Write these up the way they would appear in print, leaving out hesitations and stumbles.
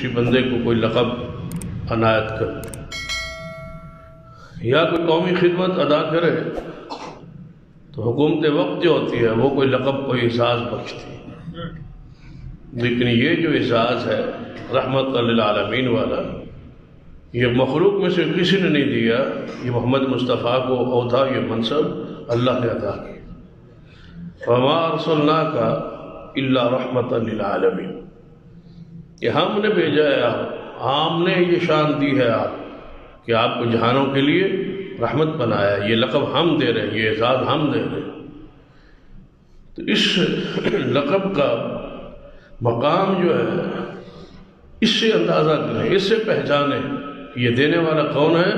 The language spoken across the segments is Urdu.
کسی بندے کو کوئی لقب عنایت کرے یا کوئی قومی خدمت ادا کرے تو حکومت وقت جو ہوتی ہے وہ کوئی لقب کوئی اعزاز بخشتی ہے، لیکن یہ جو اعزاز ہے رحمت للعالمین والا یہ مخلوق میں سے کسی نے نہیں دیا، یہ محمد مصطفیٰ کو عہدہ یہ منصب اللہ نے عطا کیا۔ وَمَا أَرْسَلْنَاكَ إِلَّا رَحْمَةً لِلْعَالَمِينَ، کہ ہم نے بھیجا ہے آپ، ہم نے یہ شان دی ہے آپ کہ آپ کو جہانوں کے لیے رحمت بنایا، یہ لقب ہم دے رہے ہیں، یہ اعزاز ہم دے رہے ہیں۔ تو اس لقب کا مقام جو ہے اس سے اندازہ کریں، اس سے پہچانیں یہ دینے والا کون ہے؟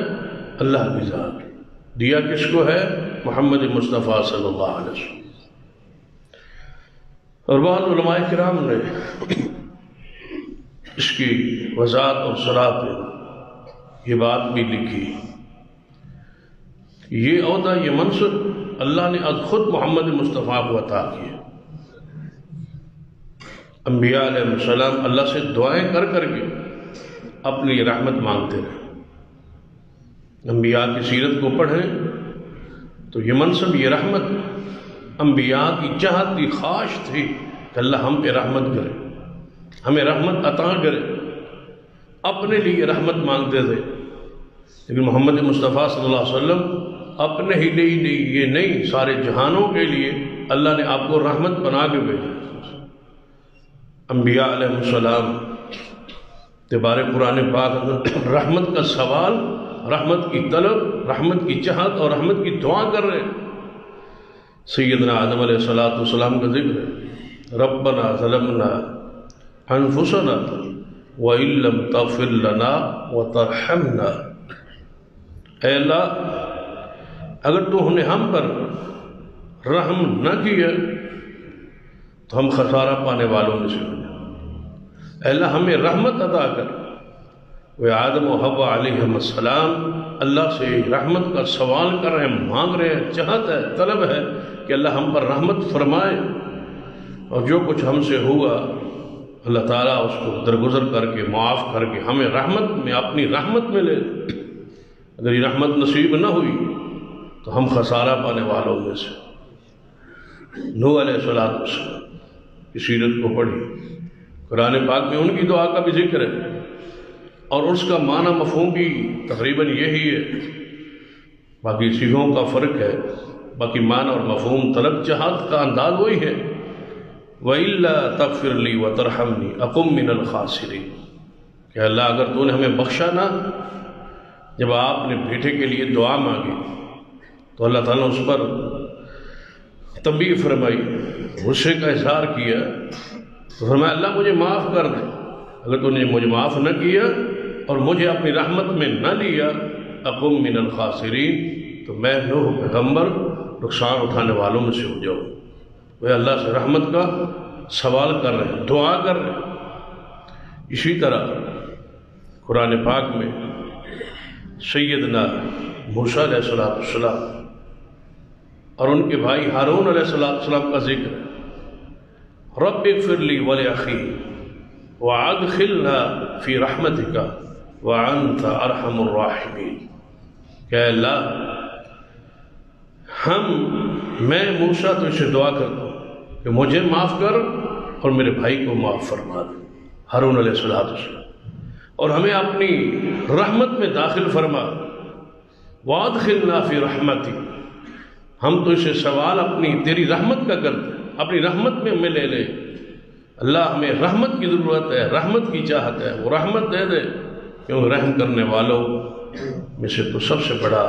اللہ کی ذات۔ دیا کس کو ہے؟ محمد مصطفیٰ صلی اللہ علیہ وسلم۔ اور بعض علماء کرام نے اس کی وضاحت اور شرح پہ یہ بات بھی لکھی، یہ عہدہ یہ منصب اللہ نے از خود محمد مصطفیٰ کو عطا کیا۔ انبیاء علیہ السلام اللہ سے دعائیں کر کر کے اپنی رحمت مانگتے رہے۔ انبیاء کی سیرت کو پڑھیں تو یہ منصب یہ رحمت انبیاء کی چاہت کی خواہش تھی کہ اللہ ہم پہ رحمت کرے، ہمیں رحمت عطا کرے، اپنے لیے رحمت مانگتے تھے۔ لیکن محمد مصطفیٰ صلی اللہ علیہ وسلم اپنے ہی لیے یہ نہیں، سارے جہانوں کے لیے اللہ نے آپ کو رحمت بنا کے بھیجا۔ انبیاء علیہ السلام تبارے قرآن پاک رحمت کا سوال، رحمت کی طلب، رحمت کی چاہت اور رحمت کی دعا کر رہے ہیں۔ سیدنا آدم علیہ السلام کا ذکر ہے، ربنا ظلمنا انفسنا وَإِن لَّمْ تَغْفِرْ لَنَا وَتَرْحَمْنَا، اے اللہ اگر تو نے ہم پر رحم نہ کیا تو ہم خسارہ پانے والوں میں سے ہو جائیں۔ اے اللہ ہمیں رحمت عطا کر۔ وہ آدم و حوا علیہ السلام اللہ سے رحمت کا سوال کر رہے ہیں، مانگ رہے ہیں، چاہت ہے، طلب ہے کہ اللہ ہم پر رحمت فرمائے، اور جو کچھ ہم سے ہوا اللہ تعالیٰ اس کو درگزر کر کے معاف کر کے ہمیں رحمت میں اپنی رحمت میں لے۔ اگر یہ رحمت نصیب نہ ہوئی تو ہم خسارہ پانے والوں میں سے۔ نوح علیہ السلام کی سیرت کو پڑھی، قرآن پاک میں ان کی دعا کا بھی ذکر ہے، اور اس کا معنی مفہوم بھی تقریباً یہی ہے، باقی سیغوں کا فرق ہے، باقی معنی اور مفہوم طلب چاہت کا انداز وہی ہے۔ وَإِلَّا تَغْفِرْ لِي وَتَرْحَمْنِي أَكُن مِّنَ الْخَاسِرِينَ، کہ اللہ اگر تو نے ہمیں بخشا نہ، جب آپ نے بیٹے کے لیے دعا مانگی تو اللہ تعالیٰ نے اس پر تنبیہ فرمائی، غصے کا اظہار کیا، تو فرمایا اللہ مجھے معاف کر دے، اگر تو نے مجھے معاف نہ کیا اور مجھے اپنی رحمت میں نہ لیا أَكُن مِّنَ الْخَاسِرِينَ، تو میں نوح پیغمبر نقصان اٹھانے والوں میں سے ہو جاؤں۔ وہ اللہ سے رحمت کا سوال کر رہے ہیں، دعا کر رہے ہیں۔ اسی طرح قرآن پاک میں سیدنا موسیٰ علیہ السلام اور ان کے بھائی ہارون علیہ السلام کا ذکر ہے، رب اغفر لی ولأخی وادخلنا فی رحمتک وانت ارحم الراحمین، کہ اللہ میں موسیٰ تو اسے دعا کرتا ہوں کہ مجھے معاف کر اور میرے بھائی کو معاف فرما دے، ہارون علیہ السلام، اور ہمیں اپنی رحمت میں داخل فرما، وادخلنا فی رحمتی، ہم تو اسے سوال اپنی تیری رحمت کا کرتے ہیں، اپنی رحمت میں ہمیں لے لے۔ اللہ ہمیں رحمت کی ضرورت ہے، رحمت کی چاہت ہے، وہ رحمت دے دے، کیونکہ رحم کرنے والوں میں سے تو سب سے بڑا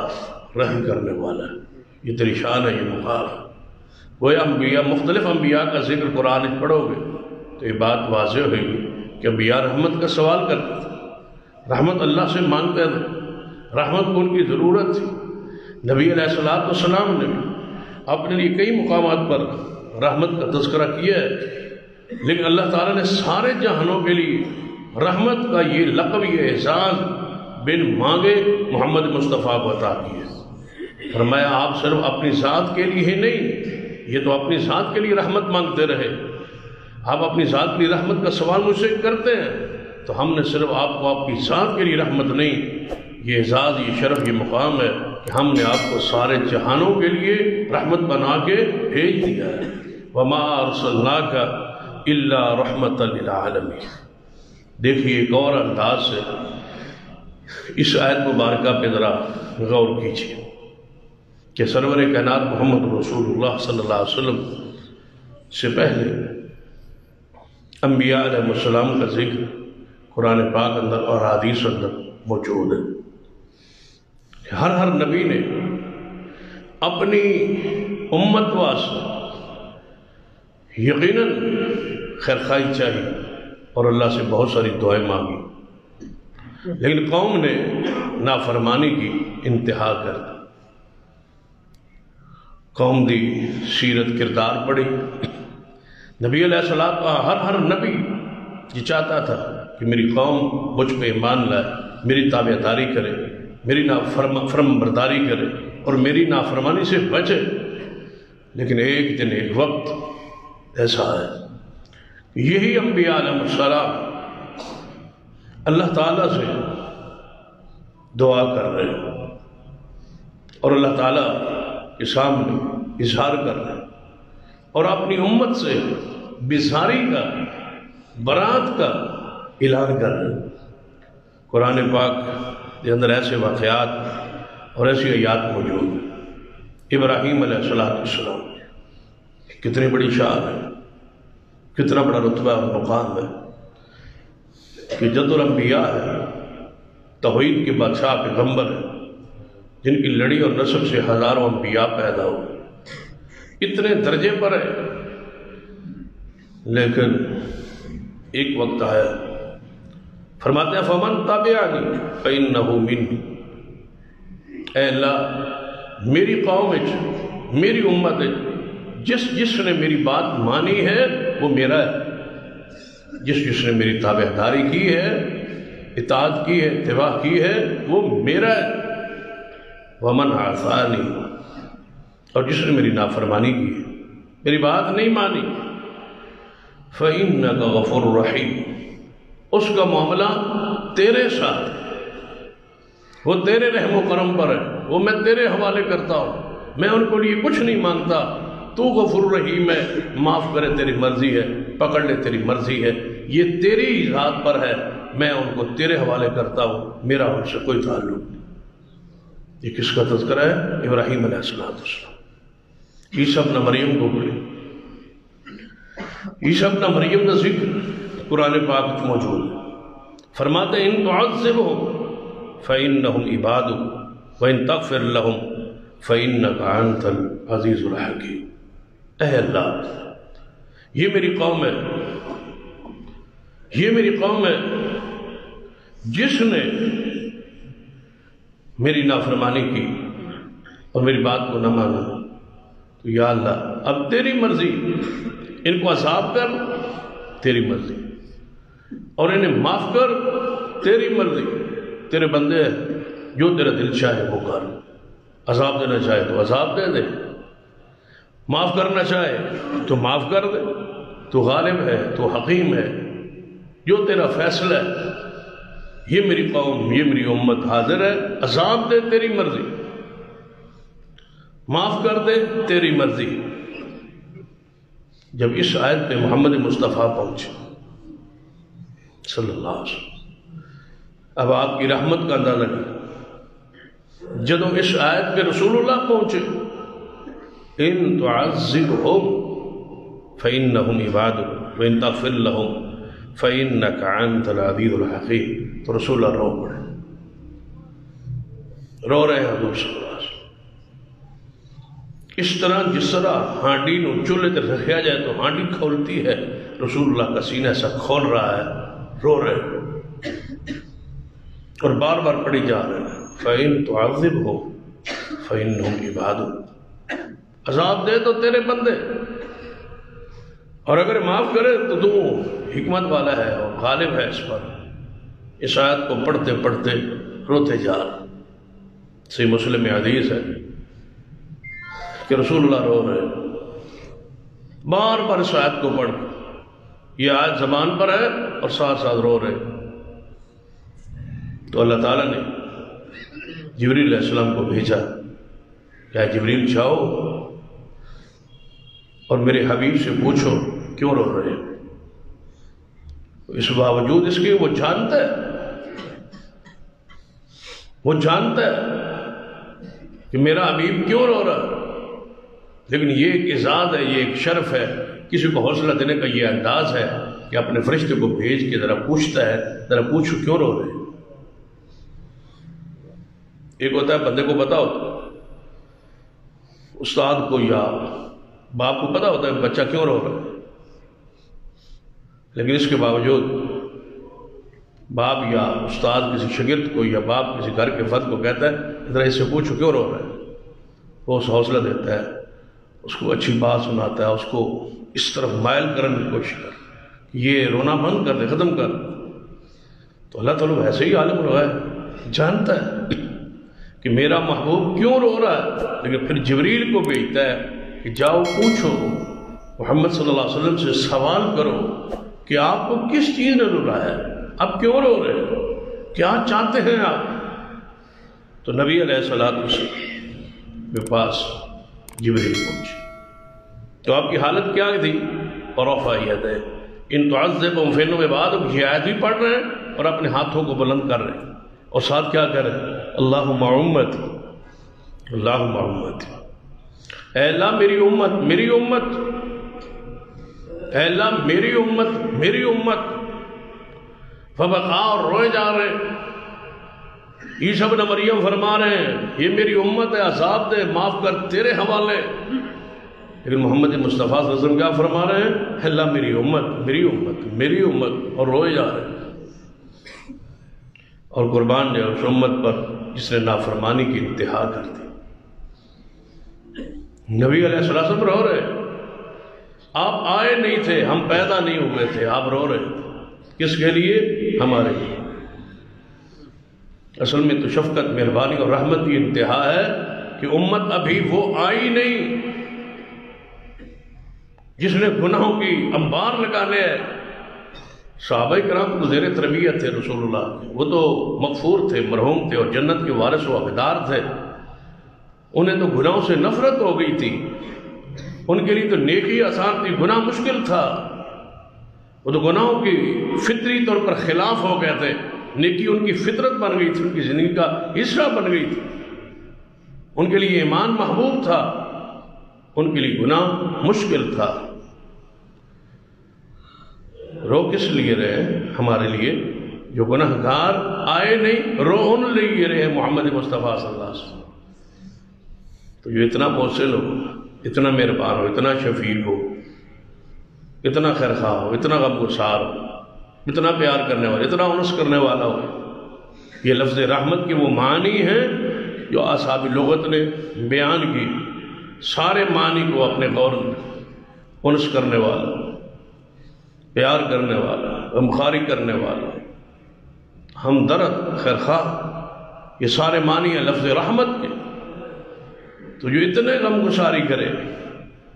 رحم کرنے والا ہے۔ یہ تیری شان ہے، یہ مقام ہے۔ وہ انبیاء، مختلف انبیاء کا ذکر قرآن میں پڑھو گے تو یہ بات واضح ہوئی کہ انبیاء رحمت کا سوال کرتے تھے، رحمت اللہ سے مانگتے تھے، رحمت کو ان کی ضرورت تھی۔ نبی علیہ السلام نے اپنے لیے کئی مقامات پر رحمت کا تذکرہ کیا ہے، لیکن اللہ تعالیٰ نے سارے جہانوں کے لیے رحمت کا یہ لقب، یہ اعزاز بن مانگے محمد مصطفیٰ کو عطا کیا۔ فرمایا آپ صرف اپنی ذات کے لیے ہی نہیں، یہ تو اپنی ذات کے لیے رحمت مانگتے رہے، آپ اپنی ذات کی رحمت کا سوال مجھ سے کرتے ہیں، تو ہم نے صرف آپ کو آپ کی ذات کے لیے رحمت نہیں، یہ اعزاز، یہ شرف، یہ مقام ہے کہ ہم نے آپ کو سارے جہانوں کے لیے رحمت بنا کے بھیج دیا ہے۔ وَمَا أَرْسَلْنَاكَ إِلَّا رَحْمَةً لِلْعَالَمِينَ۔ دیکھیے ایک اور انداز سے اس آیت مبارکہ پہ ذرا غور کیجیے کہ سرور کائنات محمد رسول اللہ صلی اللہ علیہ وسلم سے پہلے انبیاء علیہ السلام کا ذکر قرآن پاک اندر اور حدیث اندر موجود ہے۔ ہر نبی نے اپنی امت واسطے یقیناً خیرخواہی چاہی اور اللہ سے بہت ساری دعائیں مانگی، لیکن قوم نے نافرمانی کی انتہا کر دی۔ قوم دی سیرت کردار پڑھی۔ نبی علیہ السلام کا ہر نبی یہ چاہتا تھا کہ میری قوم مجھ پہ ایمان لائے، میری تابعداری کرے، میری فرم برداری کرے اور میری نافرمانی سے بچے۔ لیکن ایک دن ایک وقت ایسا ہے کہ یہی انبیاء علیہ السلام اللہ تعالیٰ سے دعا کر رہے ہیں اور اللہ تعالیٰ کے سامنے اظہار کر رہے ہیں اور اپنی امت سے بیزاری کا، برات کا اعلان کر رہے ہیں۔ قرآن پاک کے اندر ایسے واقعات اور ایسی آیات موجود ہیں۔ ابراہیم علیہ السلام کتنی بڑی شان ہے، کتنا بڑا رتبہ اور مقام ہے کہ جد الانبیاء ہے، توحید کے بادشاہ پیغمبر ہے، جن کی لڑی اور نسب سے ہزاروں انبیاء پیدا ہوئے، اتنے درجے پر ہے۔ لیکن ایک وقت آیا، فرماتے ہیں فمن تابعنی فإنہ منی، اے اللہ میری قوم وچ، میری امت وچ جس نے میری بات مانی ہے وہ میرا ہے، جس نے میری تابعداری کی ہے، اطاعت کی ہے، اتباع کی ہے، وہ میرا ہے۔ ومن عصانی، اور جس نے میری نافرمانی کی ہے، میری بات نہیں مانی، فإنک غفور رحیم، اس کا معاملہ تیرے ساتھ، وہ تیرے رحم و کرم پر ہے، وہ میں تیرے حوالے کرتا ہوں، میں ان کو لیے کچھ نہیں مانگتا، تو غفور رحیم ہے، معاف کرے تیری مرضی ہے، پکڑ لے تیری مرضی ہے، یہ تیری ذات پر ہے، میں ان کو تیرے حوالے کرتا ہوں، میرا ان سے کوئی تعلق نہیں۔ یہ کس کا تذکرہ ہے؟ ابراہیم علیہ السلام۔ عیسیٰ ابن مریم کو بولے، عیسیٰ ابن مریم کا ذکر قرآن پاک میں موجود ہے۔ فرماتے ہیں ان تعذبهم فإنهم عبادك وإن تغفر لهم فإنك أنت العزيز الحكيم۔ اے اللہ یہ میری قوم ہے، یہ میری قوم ہے جس نے میری نافرمانی کی اور میری بات کو نہ مانا، تو یا اللہ اب تیری مرضی، ان کو عذاب کر تیری مرضی، اور انہیں معاف کر تیری مرضی، تیرے بندے ہیں، جو تیرا دل چاہے وہ کر، عذاب دینا چاہے تو عذاب دے دے، معاف کرنا چاہے تو معاف کر دے، تو غالب ہے، تو حکیم ہے، جو تیرا فیصلہ ہے۔ یہ میری قوم، یہ میری امت حاضر ہے، عذاب دے تیری مرضی، معاف کر دے تیری مرضی۔ جب اس آیت پہ محمد مصطفیٰ پہنچے صلی اللہ علیہ وسلم، اب آپ کی رحمت کا اندازہ نہیں، جدوں اس آیت پہ رسول اللہ پہنچے، ان تعذبهم فإنهم عبادك وإن تغفر لهم فإنك أنت العزيز الحكيم، تو رسول اللہ رو پڑے، رو رہے ہیں حضور صلی اللہ علیہ وسلم۔ اس طرح جس طرح ہانڈی نو چولہے تے رکھیا جائے تو ہانڈی کھولتی ہے، رسول اللہ کا سینہ ایسا کھول رہا ہے، رو رہے ہیں اور بار بار پڑھی جا رہے ہیں فَإِن تُعَذِّبْهُمْ فَإِنَّهُمْ عِبَادُكَ، عذاب دے تو تیرے بندے، اور اگر معاف کرے تو تو حکمت والا ہے اور غالب ہے اس پر۔ اس آیت کو پڑھتے پڑھتے روتے جا رہے۔ صحیح مسلم میں حدیث ہے کہ رسول اللہ رو رہے، بار بار اس آیت کو پڑھ، یہ آیت زبان پر ہے اور ساتھ ساتھ رو رہے، تو اللہ تعالیٰ نے جبریل علیہ السلام کو بھیجا، کیا جبریل جاؤ اور میرے حبیب سے پوچھو کیوں رو رہے ہیں۔ اس باوجود اس کے وہ جانتا ہے کہ میرا حبیب کیوں رو رہا ہے، لیکن یہ ایک اعزاز ہے، یہ ایک شرف ہے، کسی کو حوصلہ دینے کا یہ انداز ہے کہ اپنے فرشتے کو بھیج کے ذرا پوچھتا ہے، ذرا پوچھو کیوں رو رہے ہیں۔ ایک ہوتا ہے بندے کو پتا ہوتا ہے، استاد کو یا باپ کو پتا ہوتا ہے بچہ کیوں رو رہا ہے، لیکن اس کے باوجود باپ یا استاد کسی شاگرد کو یا باپ کسی گھر کے فرد کو کہتا ہے ذرا اس سے پوچھو کیوں رو رہا ہے، وہ اسے حوصلہ دیتا ہے، اس کو اچھی بات سناتا ہے، اس کو اس طرف مائل کرنے کی کوشش کر، یہ رونا بند کر دے، ختم کر۔ تو اللہ تعالیٰ ایسے ہی عالم رہا ہے، جانتا ہے کہ میرا محبوب کیوں رو رہا ہے، لیکن پھر جبریل کو بھیجتا ہے کہ جاؤ پوچھو، محمد صلی اللہ علیہ وسلم سے سوال کرو کہ آپ کو کس چیز نے رلایا ہے، آپ کیوں رو رہے ہیں، کیا چاہتے ہیں آپ۔ تو نبی علیہ السلام کے پاس جبریل پہنچے تو آپ کی حالت کیا تھی، اور رفع یدیہ، ان تعذبهم فإنهم عبادک، یہ آیت بھی پڑھ رہے ہیں اور اپنے ہاتھوں کو بلند کر رہے ہیں، اور ساتھ کیا کر رہے ہیں، اللہم امتی، اللہم امتی، اے اللہ میری امت، میری امت، اے اللہ میری امت، میری امت۔ فبقا، اور روئے جا رہے ہیں۔ عیسیٰ ابن مریم فرما رہے ہیں یہ میری امت ہے، عذاب دے، معاف کر، تیرے حوالے۔ لیکن محمد مصطفیٰ صلی اللہ علیہ وسلم کیا فرما رہے ہیں، اللہ میری امت، میری امت، میری امت، اور روئے جا رہے ہیں۔ اور قربان جائے اس امت پر جس نے نافرمانی کی انتہا کر دی۔ نبی علیہ السلام رو رہے ہیں، آپ آئے نہیں تھے، ہم پیدا نہیں ہوئے تھے، آپ رو رہے تھے، کس کے لیے، ہمارے لیے۔ اصل میں تو شفقت، مہربانی اور رحمت کی انتہا ہے کہ امت ابھی وہ آئی نہیں جس نے گناہوں کی انبار لگانے ہیں۔ صحابہ کرام کو زیر تربیت تھے رسول اللہ کے، وہ تو مغفور تھے، مرحوم تھے، اور جنت کے وارث و حقدار تھے، انہیں تو گناہوں سے نفرت ہو گئی تھی، ان کے لیے تو نیکی آسان تھی، گناہ مشکل تھا، وہ تو گناہوں کی فطری طور پر خلاف ہو گئے تھے، نیکی ان کی فطرت بن گئی تھی، ان کی زندگی کا حصہ بن گئی تھی، ان کے لیے ایمان محبوب تھا، ان کے لیے گناہ مشکل تھا۔ رو کس لیے رہے، ہمارے لیے جو گناہ گار آئے نہیں، رو ان لیے رہے محمد مصطفیٰ صلی اللہ علیہ وسلم۔ تو جو اتنا محسن ہو، اتنا مہربان ہو، اتنا شفیق ہو، اتنا خیرخواہ ہو، اتنا غمگسار ہو، اتنا پیار کرنے والا، اتنا انس کرنے والا ہو، یہ لفظ رحمت کے وہ معنی ہیں جو اصحاب لغت نے بیان کی، سارے معنی کو اپنے غور میں، انس کرنے والا، پیار کرنے والا، غمخواری کرنے والا، ہمدرد، خیرخواہ، یہ سارے معنی ہیں لفظ رحمت کے۔ تو جو اتنے غمگساری کرے،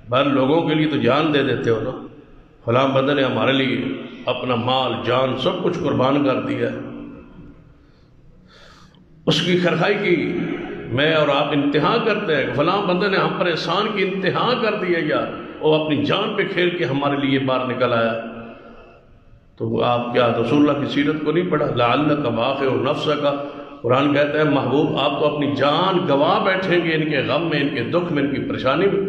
بہر لوگوں کے لیے تو جان دے دیتے ہو نا، فلاں بندے نے ہمارے لیے اپنا مال، جان، سب کچھ قربان کر دیا، اس کی خیرخواہی کی میں اور آپ انتہا کرتے ہیں کہ فلاں بندے نے ہم پر احسان کی انتہا کر دیا یار، وہ اپنی جان پہ کھیل کے ہمارے لیے باہر نکل آیا۔ تو آپ کیا رسول اللہ کی سیرت کو نہیں پڑھا، لعلک باخع نفسک، قرآن کہتا ہے محبوب آپ تو اپنی جان گوا بیٹھیں گے ان کے غم میں، ان کے دکھ میں، ان کی پریشانی میں۔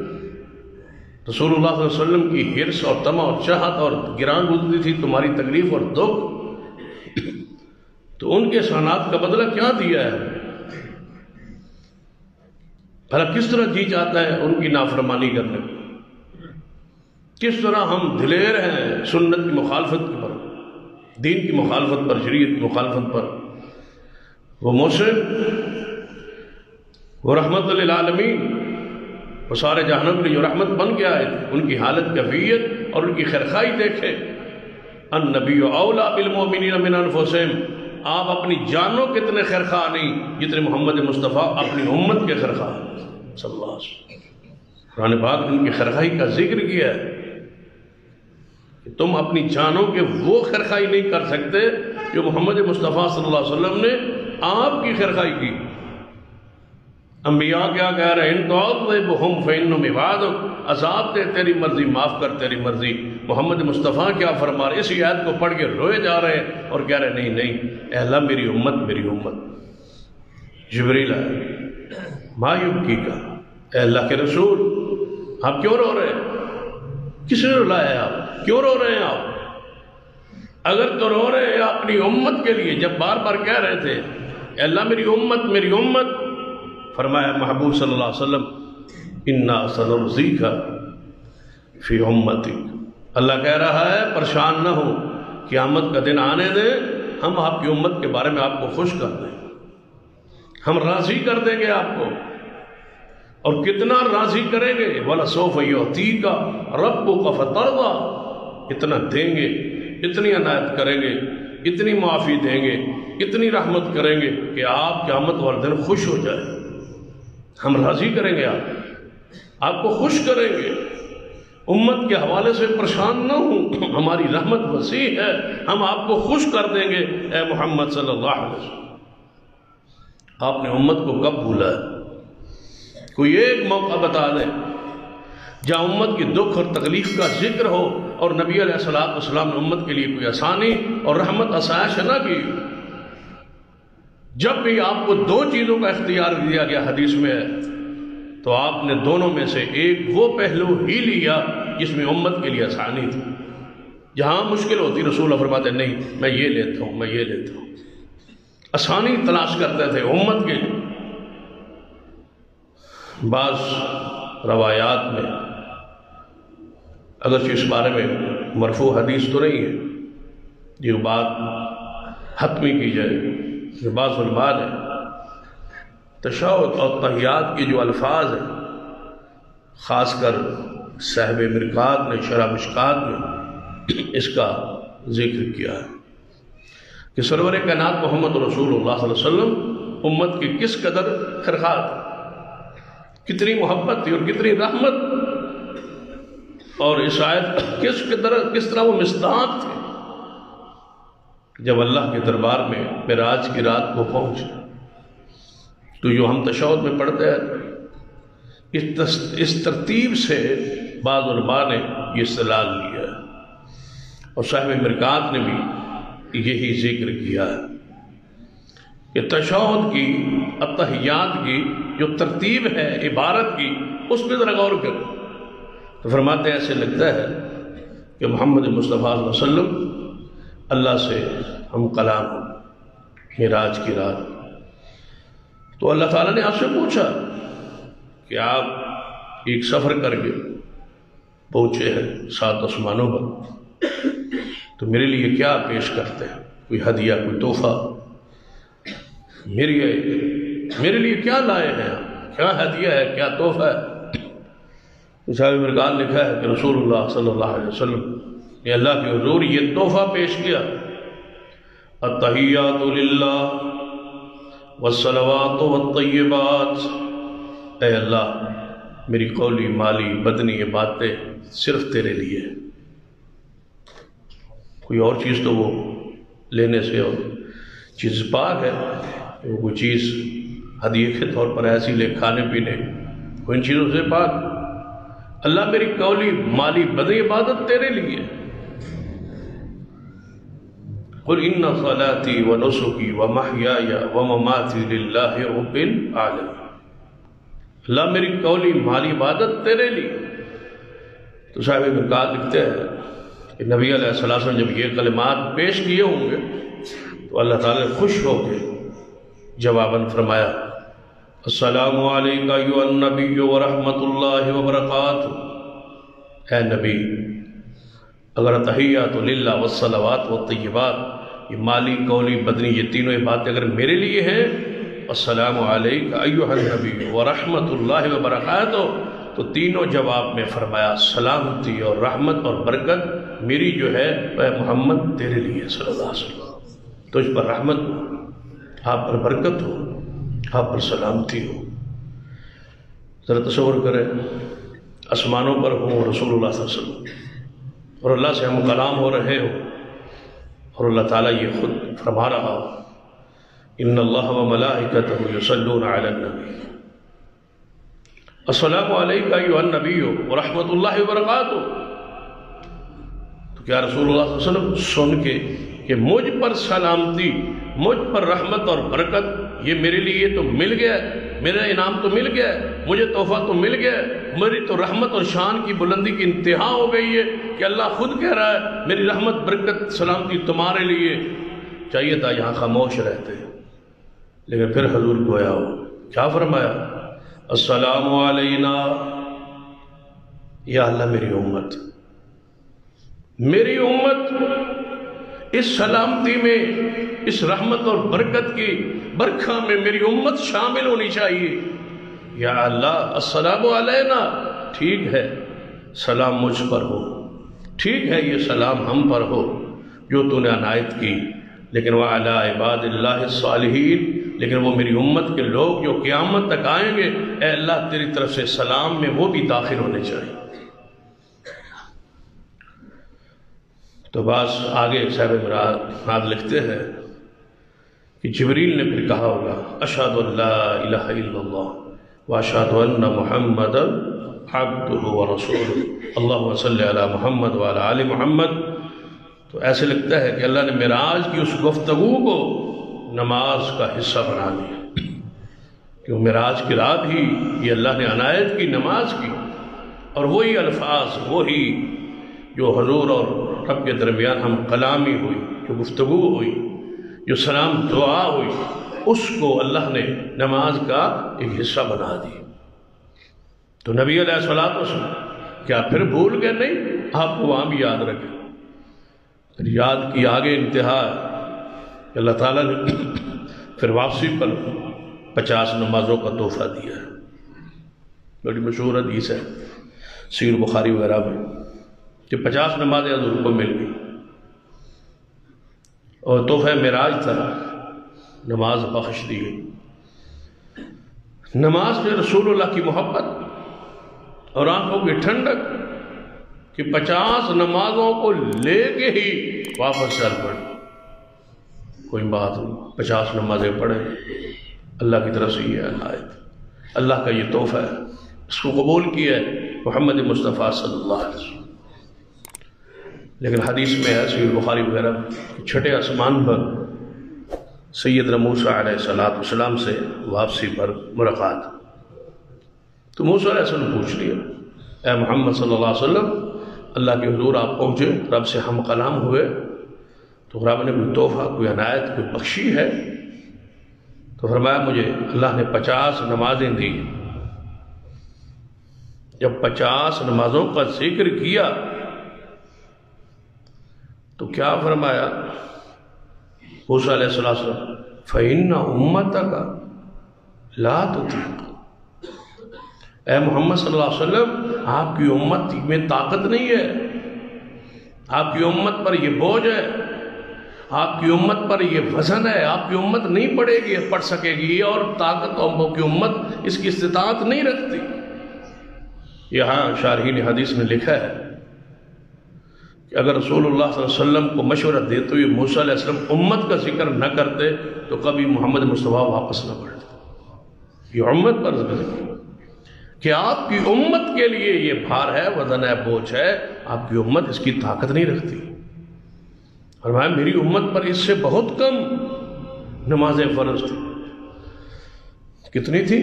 رسول اللہ صلی اللہ علیہ وسلم کی حرص اور طمع اور چاہت اور گران گزری تھی تمہاری تکلیف اور دکھ، تو ان کے احسانات کا بدلہ کیا دیا ہے؟ بھلا کس طرح جی چاہتا ہے ان کی نافرمانی کرنے کو، کس طرح ہم دلیر ہیں سنت کی مخالفت پر، دین کی مخالفت پر، شریعت کی مخالفت پر۔ وہ محسن، وہ رحمت للعالمین، وہ سارے جہنم کے جو رحمت بن کے آئے تھے، ان کی حالت کیفیت اور ان کی خیرخواہی دیکھیں۔ النبی اولیٰ بالمؤمنین من انفسہم، آپ اپنی جانوں کے اتنے خیرخواہ نہیں جتنے محمد مصطفیٰ اپنی امت کے خیرخواہ صلی اللہ علیہ وسلم۔ قرآن پاک نے ان کی خیرخواہی کا ذکر کیا ہے کہ تم اپنی جانوں کے وہ خیرخواہی نہیں کر سکتے جو محمد مصطفیٰ صلی اللہ علیہ وسلم نے آپ کی خیرخواہی کی۔ انبیاء کیا کہہ رہے ہیں؟ ان تعذبہم فإنہم عبادک، عذاب دے تیری مرضی، معاف کر تیری مرضی۔ محمد مصطفیٰ کیا فرما رہے؟ اس آیت کو پڑھ کے روئے جا رہے ہیں اور کہہ رہے نہیں نہیں اے اللہ میری امت میری امت۔ جبریل آئے، ما یبکیکا، اے اللہ کے رسول آپ کیوں رو رہے ہیں؟ کس نے رلایا ہے آپ؟ کیوں رو رہے ہیں آپ؟ اگر تو رو رہے ہیں اپنی امت کے لیے، جب بار بار کہہ رہے تھے اے اللہ میری امت میری امت، فرمایا محبوب صلی اللہ علیہ وسلم انا سنرضیک فی امتک، اللہ کہہ رہا ہے پریشان نہ ہو، قیامت کا دن آنے دیں، ہم آپ کی امت کے بارے میں آپ کو خوش کر دیں، ہم راضی کر دیں گے آپ کو۔ اور کتنا راضی کریں گے؟ وَلَسَوْفَ يُعْطِيكَ رَبُّكَ فَتَرْضَىٰ، اتنا دیں گے، اتنی عنایت کریں گے، اتنی معافی دیں گے، اتنی رحمت کریں گے کہ آپ قیامت والے دن خوش ہو جائے۔ ہم راضی کریں گے، آپ کو خوش کریں گے، امت کے حوالے سے پریشان نہ ہوں، ہماری رحمت وسیع ہے، ہم آپ کو خوش کر دیں گے اے محمد صلی اللہ علیہ وسلم۔ آپ نے امت کو کب بھولا ہے؟ کوئی ایک موقع بتا دیں جہاں امت کی دکھ اور تکلیف کا ذکر ہو اور نبی علیہ السلام نے امت کے لیے کوئی آسانی اور رحمت آسائش نہ کی۔ جب بھی آپ کو دو چیزوں کا اختیار دیا گیا حدیث میں ہے تو آپ نے دونوں میں سے ایک وہ پہلو ہی لیا جس میں امت کے لیے آسانی تھی۔ جہاں مشکل ہوتی رسول اللہ فرماتے نہیں میں یہ لیتا ہوں میں یہ لیتا ہوں، آسانی تلاش کرتے تھے امت کے لیے۔ بعض روایات میں اگرچہ اس بارے میں مرفوع حدیث تو نہیں ہے، یہ بات حتمی کی جائے، یہ بعض علماء نے تشہد اور تحیات کے جو الفاظ ہیں، خاص کر صاحب مرقات نے شرح مشکات میں اس کا ذکر کیا ہے کہ سرور کائنات محمد رسول اللہ صلی اللہ علیہ وسلم امت کی کس قدر خیرخواہ تھے، کتنی محبت تھی اور کتنی رحمت، اور اس آیت کس طرح وہ مصداق تھے۔ جب اللہ کے دربار میں معراج کی رات کو پہنچے تو جو ہم تشہد میں پڑھتے ہیں اس ترتیب سے بعض علماء نے یہ استدلال لیا ہے، اور صاحب مرقات نے بھی یہی ذکر کیا ہے کہ تشہد کی التحیات کی جو ترتیب ہے عبارت کی اس پہ ذرا غور کریں تو فرماتے ہیں ایسے لگتا ہے کہ محمد مصطفیٰ صلی اللہ علیہ وسلم اللہ سے ہم کلام معراج کی رات، تو اللہ تعالیٰ نے آپ سے پوچھا کہ آپ ایک سفر کر کے پہنچے ہیں 7 آسمانوں پر، تو میرے لیے کیا پیش کرتے ہیں؟ کوئی ہدیہ کوئی تحفہ میرے لیے کیا لائے ہیں آپ؟ کیا ہدیہ ہے کیا تحفہ ہے؟ صاحب مرقات لکھا ہے کہ رسول اللہ صلی اللہ علیہ وسلم نے اللہ کے حضور یہ تحفہ پیش کیا، التحیات للہ والصلوات والطیبات، اے اللہ میری قولی مالی بدنی یہ باتیں صرف تیرے لیے، کوئی اور چیز تو وہ لینے سے اور چیز پاک ہے، وہ کوئی چیز ہدیے کے طور پر ایسی لے کھانے پینے، وہ ان چیزوں سے پاک۔ اللہ میری قولی مالی بدنی عبادت تیرے لیے، قل ان صلاتی ونسکی ومحیای ومماتی للہ رب العالمین، اللہ میری قولی مالی عبادت تیرے لیے۔ تو صاحب مرقات لکھتے ہیں کہ نبی علیہ السلام جب یہ کلمات پیش کیے ہوں گے تو اللہ تعالیٰ خوش ہو کے جواباً فرمایا السلام علیکہ ایھا النبی ورحمۃ اللہ وبرکاتہ، اے نبی اگر تحیات للہ والصلوات والطیبات یہ مالی قولی بدنی یہ تینوں باتیں اگر میرے لیے ہیں، السلام علیکہ ایھا النبی ورحمۃ اللہ وبرکاتہ، تو تینوں جواب میں فرمایا سلامتی اور رحمت اور برکت میری جو ہے وہ محمد تیرے لیے صلی اللہ علیہ وسلم، تو اس پر رحمت ہو، آپ پر برکت ہو، آپ پر سلامتی ہو۔ ذرا تصور کریں آسمانوں پر ہوں رسول اللہ صلی اللہ علیہ وسلم اور اللہ سے ہم کلام ہو رہے ہو، اور اللہ تعالیٰ یہ خود فرما رہا ان اللہ و ملائکتہ یصلون علی النبی السلام علیکم ایھا النبی ورحمۃ اللہ وبرکاتہ۔ تو کیا رسول اللہ صلی اللہ علیہ وسلم سن کے کہ مجھ پر سلامتی، مجھ پر رحمت اور برکت، یہ میرے لیے تو مل گیا، میرا انعام تو مل گیا، مجھے تحفہ تو مل گیا، میری تو رحمت اور شان کی بلندی کی انتہا ہو گئی ہے کہ اللہ خود کہہ رہا ہے میری رحمت برکت سلامتی تمہارے لیے۔ چاہیے تھا یہاں خاموش رہتے، لیکن پھر حضور گویا ہو کیا فرمایا؟ السلام علینا، یا اللہ میری امت اس سلامتی میں، اس رحمت اور برکت کی برکھا میں میری امت شامل ہونی چاہیے۔ یا اللہ السلام علینا، ٹھیک ہے سلام مجھ پر ہو، ٹھیک ہے یہ سلام ہم پر ہو جو تو نے عنایت کی، لیکن وعلی عباد اللہ الصالحین، لیکن وہ میری امت کے لوگ جو قیامت تک آئیں گے، اے اللہ تیری طرف سے سلام میں وہ بھی داخل ہونے چاہیے۔ تو بعض آگے صاحب مراد لکھتے ہیں کہ جبریل نے پھر کہا ہوگا اشہد ان لا الہ الا اللہ واشہد ان محمد عبدہ ورسولہ اللہم صلی علی محمد وعلی آل محمد۔ تو ایسے لگتا ہے کہ اللہ نے معراج کی اس گفتگو کو نماز کا حصہ بنا دیا، کیوں معراج کی رات ہی یہ اللہ نے عنایت کی نماز کی، اور وہی الفاظ، وہی جو حضور اور رب کے درمیان ہم کلامی ہوئی، جو گفتگو ہوئی، جو سلام دعا ہوئی، اس کو اللہ نے نماز کا ایک حصہ بنا دی۔ تو نبی علیہ الصلوۃ والسلام کیا پھر بھول گئے؟ نہیں، آپ کو وہاں بھی یاد رکھیں۔ پھر یاد کی آگے انتہا کہ اللہ تعالیٰ نے پھر واپسی پر 50 نمازوں کا تحفہ دیا ہے۔ بڑی مشہور حدیث ہے صحیح بخاری وغیرہ میں کہ 50 نمازیں حضور کو مل گئی، اور تحفہ معراج تھا، نماز بخش دی گئی۔ نماز میں رسول اللہ کی محبت اور آنکھوں کی ٹھنڈک کہ 50 نمازوں کو لے کے ہی واپس چل پڑے، کوئی بات نہیں، 50 نمازیں پڑھیں، اللہ کی طرف سے یہ عنایت، اللہ کا یہ تحفہ ہے، اس کو قبول کیا ہے محمد مصطفیٰ صلی اللہ علیہ وسلم۔ لیکن حدیث میں ہے صحیح بخاری وغیرہ چھٹے آسمان پر سیدنا موسیٰ علیہ السلام سے واپسی پر ملاقات، تو موسیٰ علیہ السلام نے پوچھ لیا اے محمد صلی اللہ علیہ وسلم، اللہ کے حضور آپ پہنچے، رب سے ہم کلام ہوئے، تو رب نے کوئی تحفہ، کوئی عنایت، کوئی بخشی ہے؟ تو فرمایا مجھے اللہ نے 50 نمازیں دی۔ جب 50 نمازوں کا ذکر کیا تو کیا فرمایا موسیٰ علیہ السلام فَإِنَّ أُمَّتَكَ لَا تُطِيقُ، اے محمد صلی اللہ علیہ وسلم آپ کی امت میں طاقت نہیں ہے، آپ کی امت پر یہ بوجھ ہے، آپ کی امت پر یہ وزن ہے، آپ کی امت نہیں پڑھ سکے گی، اور طاقت کی امت اس کی استطاعت نہیں رکھتی۔ یہاں شارحین حدیث نے لکھا ہے کہ اگر رسول اللہ صلی اللہ علیہ وسلم کو مشورہ دیتے ہوئے موسیٰ علیہ السلام امت کا ذکر نہ کرتے تو کبھی محمد مصطفیٰ واپس نہ پڑھتے۔ یہ امت پر ذکر کہ آپ کی امت کے لیے یہ بھار ہے، وزن ہے، بوجھ ہے، آپ کی امت اس کی طاقت نہیں رکھتی۔ فرمایا میری امت پر اس سے بہت کم نمازیں فرض تھی۔ کتنی تھی؟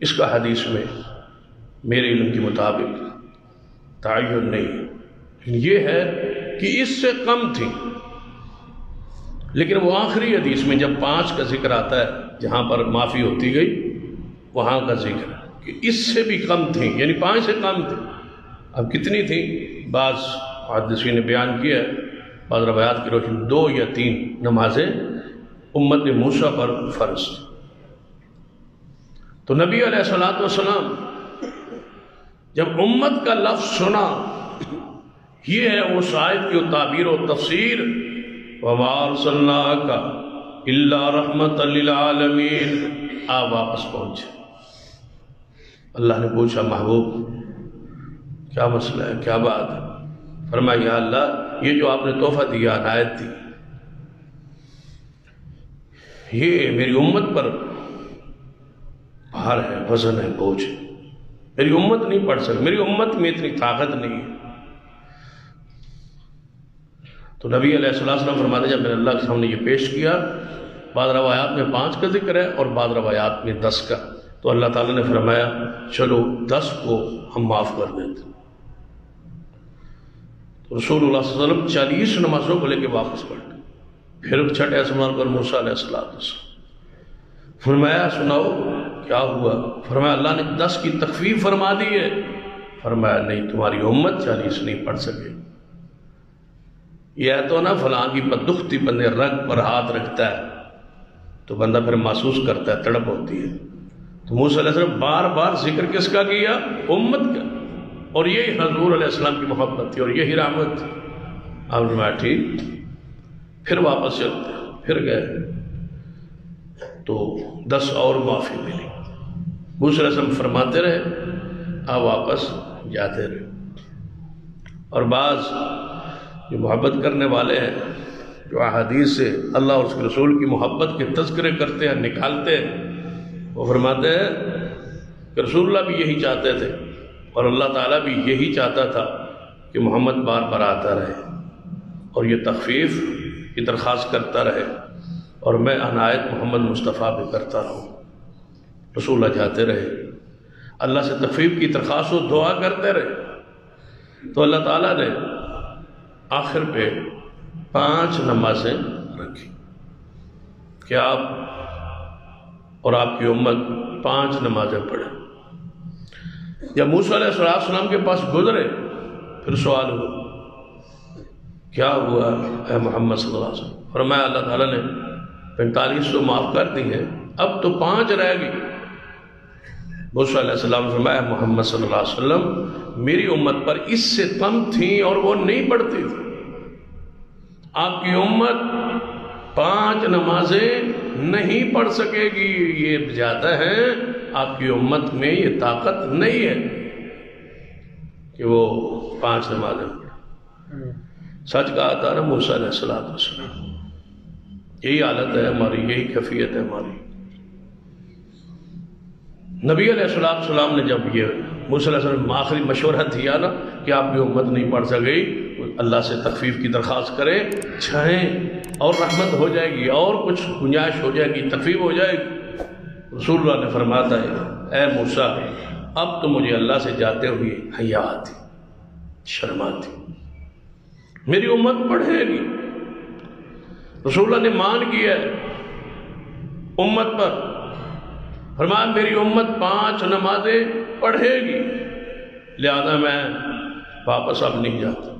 اس کا حدیث میں میرے علم کے مطابق تعین نہیں، یہ ہے کہ اس سے کم تھی، لیکن وہ آخری حدیث میں جب 5 کا ذکر آتا ہے جہاں پر معافی ہوتی گئی، وہاں کا ذکر ہے کہ اس سے بھی کم تھی، یعنی 5 سے کم تھی۔ اب کتنی تھی؟ بعض محدثین نے بیان کیا ہے، بعض روایات کی روشنی 2 یا 3 نمازیں امت موسیٰ پر فرض تھی۔ تو نبی علیہ السلام جب امت کا لفظ سنا، یہ ہے اس آیت کی تعبیر و تفسیر وَمَا أَرْسَلْنَاكَ إِلَّا رَحْمَةً لِلْعَالَمِينَ۔ آپ واپس پہنچے، اللہ نے پوچھا محبوب کیا مسئلہ ہے، کیا بات ہے؟ فرمایا یا اللہ یہ جو آپ نے تحفہ دیا، عنایت دی، یہ میری امت پر بھار ہے، وزن ہے، بوجھ ہے، میری امت نہیں پڑھ سکتی، میری امت میں اتنی طاقت نہیں ہے۔ تو نبی علیہ السلام فرماتے ہیں جب میں نے اللہ کے سامنے یہ پیش کیا، بعض روایات میں 5 کا ذکر ہے اور بعض روایات میں 10 کا، تو اللہ تعالیٰ نے فرمایا چلو 10 کو ہم معاف کر دیتے۔ تو رسول اللہ صلی اللہ علیہ وسلم 40 نمازوں کو لے کے واپس پلٹے، پھر چھٹے آسمان پر موسیٰ علیہ السلام فرمایا سناؤ کیا ہوا؟ فرمایا اللہ نے 10 کی تخفیف فرما دی ہے۔ فرمایا نہیں، تمہاری امت 40 نہیں پڑھ سکے۔ یہ تو نا فلاں کی بددختی بندے رگ پر ہاتھ رکھتا ہے تو بندہ پھر محسوس کرتا ہے، تڑپ ہوتی ہے۔ تو موسیٰ علیہ السلام بار بار ذکر کس کا کیا؟ امت کا، اور یہی حضور علیہ السلام کی محبت تھی اور یہی رحمت تھی۔ آپ نے فرمایا ٹھیک، پھر واپس چلتے، پھر گئے تو 10 اور معافی ملی۔ موسیٰ علیہ السلام فرماتے رہے، آپ واپس جاتے رہے۔ اور بعض جو محبت کرنے والے ہیں، جو احادیث سے اللہ اور اس کے رسول کی محبت کے تذکرے کرتے ہیں، نکالتے ہیں، وہ فرماتے ہیں کہ رسول اللہ بھی یہی چاہتے تھے اور اللہ تعالیٰ بھی یہی چاہتا تھا کہ محمد بار بار آتا رہے اور یہ تخفیف کی درخواست کرتا رہے، اور میں عنایت محمد مصطفیٰ بھی کرتا رہوں۔ رسول اللہ جاتے رہے، اللہ سے تخفیف کی درخواست و دعا کرتے رہے، تو اللہ تعالیٰ نے آخر پہ 5 نمازیں رکھی کہ آپ اور آپ کی امت 5 نمازیں پڑھیں۔ جب موسیٰ علیہ السلام کے پاس گزرے، پھر سوال ہوا کیا ہوا اے محمد صلی اللہ علیہ وسلم؟ فرمایا اللہ تعالیٰ نے 45 تو معاف کر دی ہیں، اب تو 5 رہ گئی۔ موسیٰ علیہ السلام نے فرمایا محمد صلی اللہ علیہ وسلم میری امت پر اس سے کم تھیں اور وہ نہیں پڑھتی تھی۔ آپ کی امت 5 نمازیں نہیں پڑھ سکے گی، یہ زیادہ ہے، آپ کی امت میں یہ طاقت نہیں ہے کہ وہ 5 نمازیں پڑھیں۔ سچ کہا تھا نا موسیٰ علیہ السلام، یہی حالت ہے ہماری، یہی کیفیت ہے ہماری۔ نبی علیہ السلام نے جب یہ موسیٰ علیہ السلام آخری مشورہ دیا نا کہ آپ کی امت نہیں پڑھ سکی، اللہ سے تخفیف کی درخواست کرے، چھائیں اور رحمت ہو جائے گی اور کچھ گنجائش ہو جائے گی، تخفیف ہو جائے گی۔ رسول اللہ نے فرماتا ہے اے موسیٰ اب تو مجھے اللہ سے جاتے ہوئے حیا آتی، شرم آتی، میری امت پڑھے گی۔ رسول اللہ نے مان کیا ہے امت پر، فرمایا میری امت 5 نمازیں پڑھے گی، لہذا میں واپس اب نہیں جاتا۔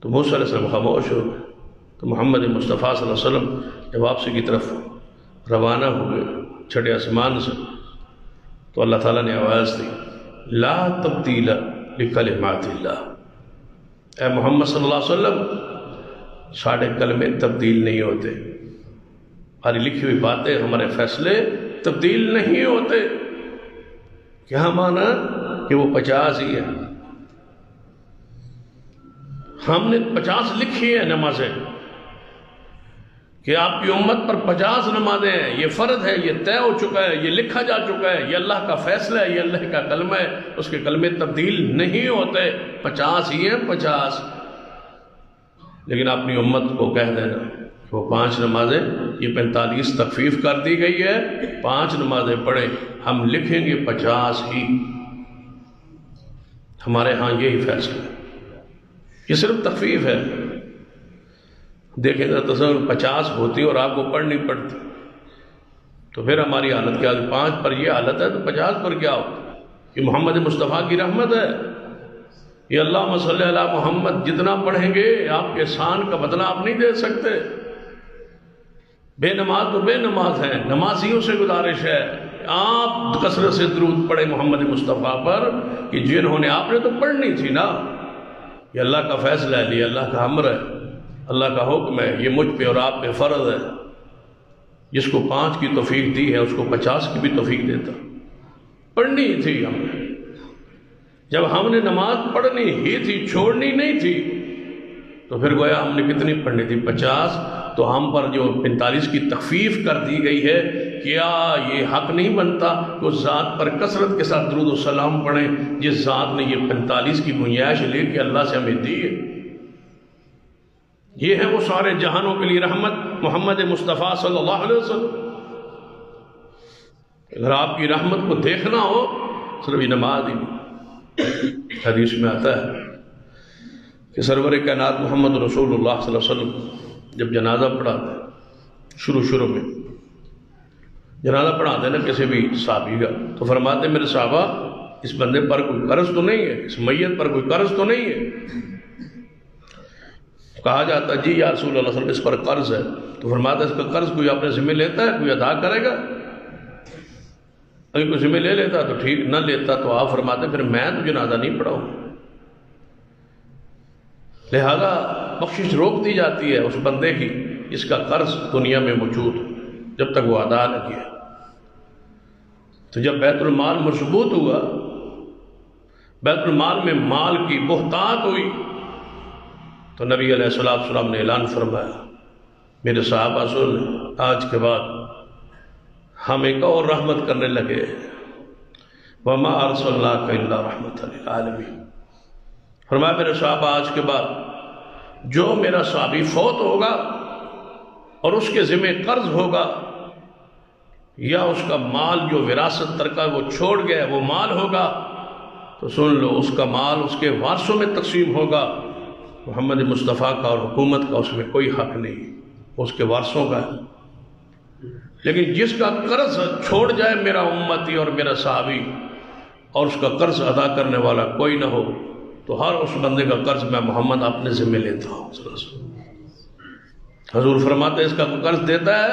تو موسیٰ علیہ السلام خاموش ہو گئے۔ تو محمد مصطفیٰ صلی اللہ علیہ وسلم جب واپسی کی طرف روانہ ہوئے چھٹے آسمان سے، تو اللہ تعالیٰ نے آواز دی لا تبدیل لکلمات اللہ، اے محمد صلی اللہ علیہ وسلم ساڑھے کلمے تبدیل نہیں ہوتے، ہماری لکھی ہوئی باتیں، ہمارے فیصلے تبدیل نہیں ہوتے۔ کیا مانا کہ وہ 50 ہی ہے، ہم نے 50 لکھی ہیں نمازیں کہ آپ کی امت پر 50 نمازیں ہیں، یہ فرض ہے، یہ طے ہو چکا ہے، یہ لکھا جا چکا ہے، یہ اللہ کا فیصلہ ہے، یہ اللہ کا کلمہ ہے، اس کے کلمے تبدیل نہیں ہوتے، 50 ہی ہیں 50۔ لیکن اپنی امت کو کہہ دینا کہ وہ 5 نمازیں، یہ 45 تخفیف کر دی گئی ہے، 5 نمازیں پڑھیں، ہم لکھیں گے 50 ہی، ہمارے ہاں یہی فیصلہ ہے، یہ صرف تخفیف ہے۔ دیکھیں ذرا تصور 50 ہوتی اور آپ کو پڑھنی پڑتی تو پھر ہماری حالت کیا ہوتی؟ 5 پر یہ حالت ہے تو 50 پر کیا ہوتا؟ یہ محمد مصطفیٰ کی رحمت ہے، یہ اللہم صلی علی محمد جتنا پڑھیں گے آپ کے احسان کا بدلہ آپ نہیں دے سکتے۔ بے نماز تو بے نماز ہیں، نمازیوں سے گزارش ہے آپ کثرت سے درود پڑھیں محمد مصطفیٰ پر کہ جنہوں نے آپ نے تو پڑھنی تھی نا، یہ اللہ کا فیصلہ ہے، یہ اللہ کا امر ہے، اللہ کا حکم ہے، یہ مجھ پہ اور آپ پہ فرض ہے۔ جس کو 5 کی توفیق دی ہے اس کو 50 کی بھی توفیق دیتا، پڑھنی تھی ہم نے، جب ہم نے نماز پڑھنی ہی تھی، چھوڑنی نہیں تھی، تو پھر گویا ہم نے کتنی پڑھنی تھی؟ 50۔ تو ہم پر جو 45 کی تخفیف کر دی گئی ہے، کیا یہ حق نہیں بنتا کہ اس ذات پر کثرت کے ساتھ درود و سلام پڑھیں جس ذات نے یہ 45 کی گنجائش لے کے اللہ سے ہمیں دی ہے؟ یہ ہے وہ سارے جہانوں کے لیے رحمت محمد مصطفیٰ صلی اللہ علیہ وسلم۔ اگر آپ کی رحمت کو دیکھنا ہو صرف یہ نماز ہی نہیں۔ حدیث میں آتا ہے کہ سرور کائنات محمد رسول اللہ صلی اللہ علیہ وسلم جب جنازہ پڑھاتے ہیں، شروع میں جنازہ پڑھاتے ہیں نا کسی بھی صحابی کا، تو فرماتے ہیں میرے صحابہ اس بندے پر کوئی قرض تو نہیں ہے، اس میت پر کوئی قرض تو نہیں ہے؟ کہا جاتا جی یا رسول اللہ صلی اللہ علیہ وسلم اس پر قرض ہے، تو فرماتا ہے اس کا قرض کوئی اپنے ذمہ لیتا ہے، کوئی ادا کرے گا؟ اگر کوئی ذمہ لے لیتا تو ٹھیک، نہ لیتا تو آپ فرماتے ہیں پھر میں تو جنازہ نہیں پڑھاؤں۔ لہذا بخشش روک دی جاتی ہے اس بندے کی جس کا قرض دنیا میں موجود جب تک وہ ادا نہ کیا۔ تو جب بیت المال مضبوط ہوا، بیت المال میں مال کی بہتات ہوئی، تو نبی علیہ السلام نے اعلان فرمایا میرے صحابہ سن، آج کے بعد ہم ایک اور رحمت کرنے لگے، وَمَا أَرْسَلْنَاكَ إِلَّا رَحْمَةً لِلْعَالَمِينَ۔ فرمایا میرے صحابہ آج کے بعد جو میرا صحابی فوت ہوگا اور اس کے ذمہ قرض ہوگا یا اس کا مال جو وراثت ترکہ وہ چھوڑ گیا وہ مال ہوگا، تو سن لو اس کا مال اس کے وارثوں میں تقسیم ہوگا، محمد مصطفیٰ کا اور حکومت کا اس میں کوئی حق نہیں، اس کے وارثوں کا ہے۔ لیکن جس کا قرض چھوڑ جائے میرا امتی اور میرا صحابی اور اس کا قرض ادا کرنے والا کوئی نہ ہو، تو ہر اس بندے کا قرض میں محمد اپنے ذمہ لیتا ہوں۔ حضور فرماتے ہیں اس کا قرض دیتا ہے،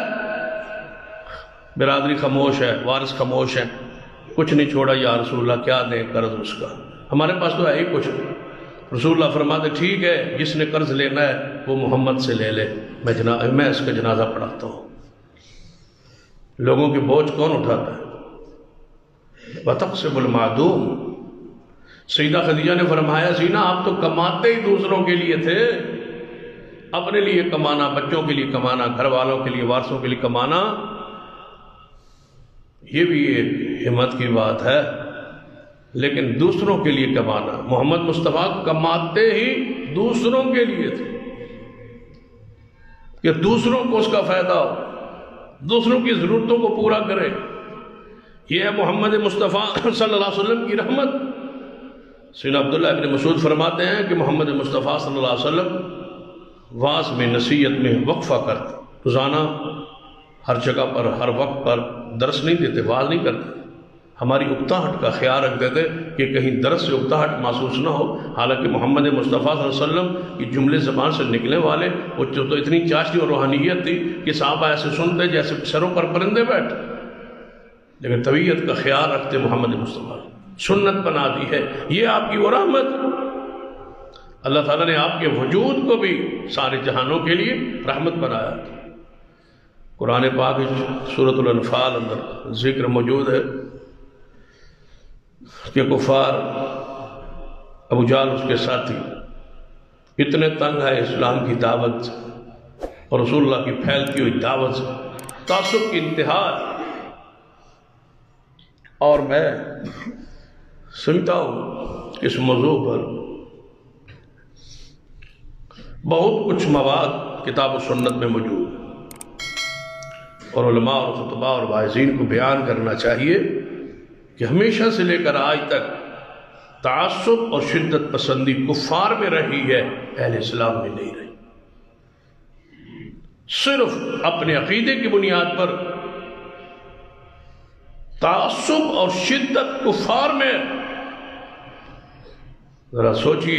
برادری خاموش ہے، وارث خاموش ہے، کچھ نہیں چھوڑا، یا رسول اللہ کیا دیں قرض اس کا، ہمارے پاس تو ہے ہی کچھ۔ رسول اللہ فرماتے ٹھیک ہے جس نے قرض لینا ہے وہ محمد سے لے لے، میں اس کا جنازہ پڑھاتا ہوں۔ لوگوں کی بوجھ کون اٹھاتا ہے؟ وَتَقْسِبُ الْمَعْدُومُ۔ سیدہ خدیجہ نے فرمایا سینا آپ تو کماتے ہی دوسروں کے لیے تھے، اپنے لیے کمانا، بچوں کے لیے کمانا، گھر والوں کے لیے، وارثوں کے لیے کمانا، یہ بھی ایک ہمت کی بات ہے، لیکن دوسروں کے لیے کمانا، محمد مصطفیٰ کماتے ہی دوسروں کے لیے تھے کہ دوسروں کو اس کا فائدہ ہو، دوسروں کی ضرورتوں کو پورا کرے۔ یہ ہے محمد مصطفیٰ صلی اللہ علیہ وسلم کی رحمت۔ سیدنا عبداللہ ابن مسعود فرماتے ہیں کہ محمد مصطفیٰ صلی اللہ علیہ وسلم واعظ میں، نصیحت میں وقفہ کرتے، روزانہ ہر جگہ پر ہر وقت پر درس نہیں دیتے، واعظ نہیں کرتے، ہماری اکتاہٹ کا خیال رکھتے تھے کہ کہیں درس سے اکتاہٹ محسوس نہ ہو، حالانکہ محمد مصطفیٰ صلی اللہ علیہ وسلم کی جملے زبان سے نکلنے والے وہ تو اتنی چاشنی اور روحانیت تھی کہ صحابہ ایسے سنتے جیسے سروں پر پرندے بیٹھے، لیکن طبیعت کا خیال رکھتے محمد مصطفیٰ، سنت بنا دی ہے۔ یہ آپ کی وہ رحمت، اللہ تعالیٰ نے آپ کے وجود کو بھی سارے جہانوں کے لیے رحمت بنایا۔ قرآن پاک سورۃ الانفال اندر ذکر موجود ہے کہ کفار ابو جہل اس کے ساتھی اتنے تنگ ہے اسلام کی دعوت اور رسول اللہ کی پھیلتی ہوئی دعوت سے، تعصب کی انتہا۔ اور میں سمجھتا ہوں کہ اس موضوع پر بہت کچھ مواد کتاب و سنت میں موجود ہے، اور علماء اور خطباء اور واعظین کو بیان کرنا چاہیے کہ ہمیشہ سے لے کر آج تک تعصب اور شدت پسندی کفار میں رہی ہے، اہل اسلام میں نہیں رہی۔ صرف اپنے عقیدے کی بنیاد پر تعصب اور شدت کفار میں، ذرا سوچئے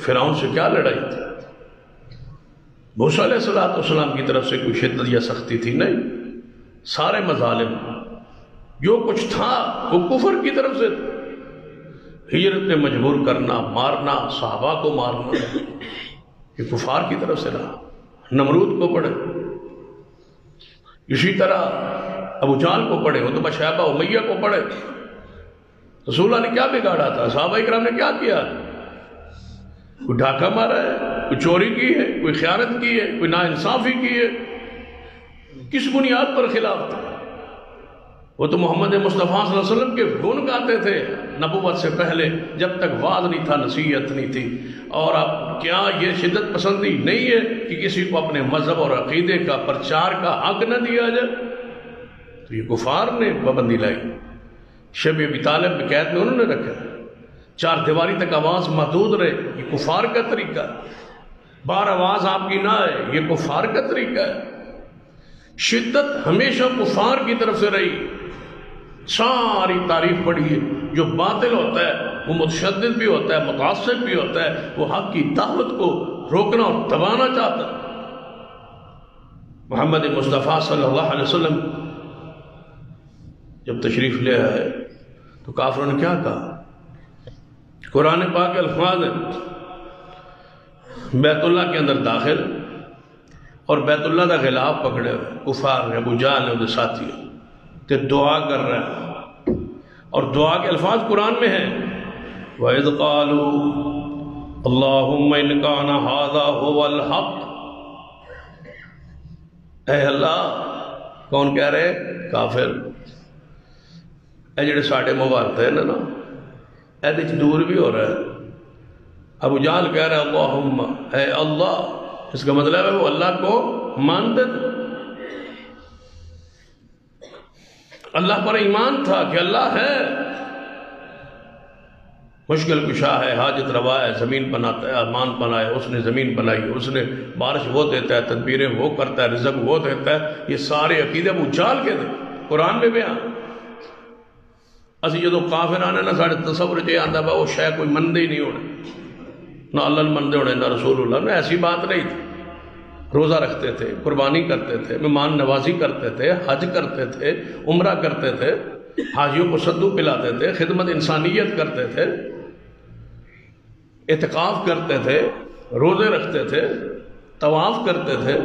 فرعون سے کیا لڑائی تھی؟ موسیٰ علیہ السلام کی طرف سے کوئی شدت یا سختی تھی؟ نہیں، سارے مظالم جو کچھ تھا وہ کفر کی طرف سے تھا، ہجرت میں مجبور کرنا، مارنا، صحابہ کو مارنا، یہ کفار کی طرف سے رہا۔ نمرود کو پڑھے، اسی طرح ابو جہل کو پڑھے، عتبہ شیبہ امیہ کو پڑھے، رسول اللہ نے کیا بگاڑا تھا؟ صحابہ کرام نے کیا کیا؟ کوئی ڈھاکہ مارا ہے؟ کوئی چوری کی ہے، کوئی خیانت کی ہے، کوئی ناانصافی کی ہے، کس بنیاد پر خلاف تھا؟ وہ تو محمد مصطفیٰ صلی اللہ علیہ وسلم کے گن گاتے تھے نبوت سے پہلے، جب تک وعظ نہیں تھا، نصیحت نہیں تھی۔ اور اب کیا یہ شدت پسندی نہیں ہے کہ کسی کو اپنے مذہب اور عقیدے کا پرچار کا حق نہ دیا جائے؟ تو یہ کفار نے پابندی لائی۔ شب ابی طالب میں قید میں انہوں نے رکھا، 4 دیواری تک آواز محدود رہے، یہ کفار کا طریقہ ہے۔ باہر آواز آپ کی نہ آئے، یہ کفار کا طریقہ ہے۔ شدت ہمیشہ کفار کی طرف سے رہی۔ ساری تعریف پڑھیے، جو باطل ہوتا ہے وہ متشدد بھی ہوتا ہے، متعصب بھی ہوتا ہے، وہ حق کی دعوت کو روکنا اور دبانا چاہتا ہے۔ محمد مصطفیٰ صلی اللہ علیہ وسلم جب تشریف لے آئے تو کافروں نے کیا کہا؟ قرآن پاک کے الفاظ ہیں، بیت اللہ کے اندر داخل اور بیت اللہ کا غلاف پکڑے ہوئے کفار نے، ابو جہل نے، انہیں ساتھی تے دعا کر رہے ہیں، اور دعا کے الفاظ قرآن میں ہیں، وَإِذْ قَالُوا اللَّهُمَّ إِنْ كَانَ هَذَا هُوَ الْحَقِّ۔ اے اللہ، کون کہہ رہے؟ کافر۔ اے جڑے ساڑھے مبارک ہیں نا، اے دیکھ دور بھی ہو رہا ہے۔ ابو جہل کہہ رہے اللہم، اے اللہ، اس کا مطلب ہے وہ اللہ کو مانتے تھے، اللہ پر ایمان تھا کہ اللہ ہے، مشکل کشا ہے، حاجت روا ہے، زمین بناتا ہے، آسمان بنایا، اس نے زمین بنائی، اس نے بارش وہ دیتا ہے، تدبیریں وہ کرتا ہے، رزق وہ دیتا ہے۔ یہ سارے عقیدے ابو جہل کے تھے، قرآن میں بیان۔ اسی جدو کافر آنے نہ ساڑھے تصور جے آندہ با وہ شے کوئی مندے ہی نہیں ہونے، نہ اللہ مندے ہونے نہ رسول اللہ نے، ایسی بات نہیں تھی۔ روزہ رکھتے تھے، قربانی کرتے تھے، مہمان نوازی کرتے تھے، حج کرتے تھے، عمرہ کرتے تھے، حاجیوں کو سدو پلاتے تھے، خدمت انسانیت کرتے تھے، اعتکاف کرتے تھے، روزے رکھتے تھے، طواف کرتے تھے۔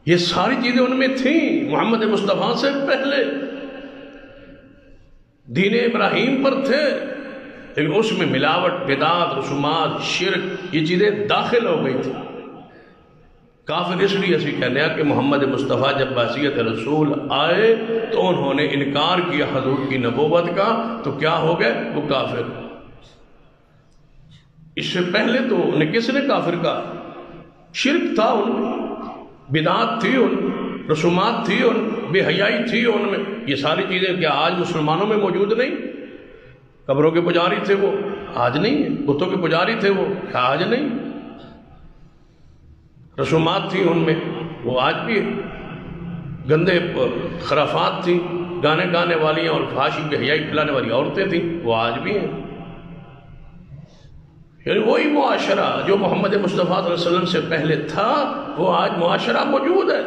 یہ ساری چیزیں ان میں تھیں محمد مصطفیٰ سے پہلے، دین ابراہیم پر تھے، لیکن اس میں ملاوٹ، بدعت، رسومات، شرک، یہ چیزیں داخل ہو گئی تھی۔ کافر اس لیے اسی کہنے ہیں کہ محمد مصطفیٰ جب بحیثیت رسول آئے تو انہوں نے انکار کیا حضور کی نبوت کا، تو کیا ہو گئے؟ وہ کافر۔ اس سے پہلے تو انہیں کس نے کافر کہا؟ شرک تھا ان میں، بدعات تھی ان میں، رسومات تھی ان میں، بے حیائی تھی ان میں۔ یہ ساری چیزیں کیا آج مسلمانوں میں موجود نہیں؟ قبروں کے پجاری تھے وہ، آج نہیں ہیں۔ بتوں کے پجاری تھے وہ، آج نہیں۔ رسومات تھی ان میں، وہ آج بھی ہے۔ گندے خرافات تھی، گانے گانے والی اور فحاشی بے حیائی پھیلانے والی عورتیں تھیں، وہ آج بھی ہیں۔ یعنی وہی معاشرہ جو محمد مصطفیٰ صلی اللہ علیہ وسلم سے پہلے تھا، وہ آج معاشرہ موجود ہے۔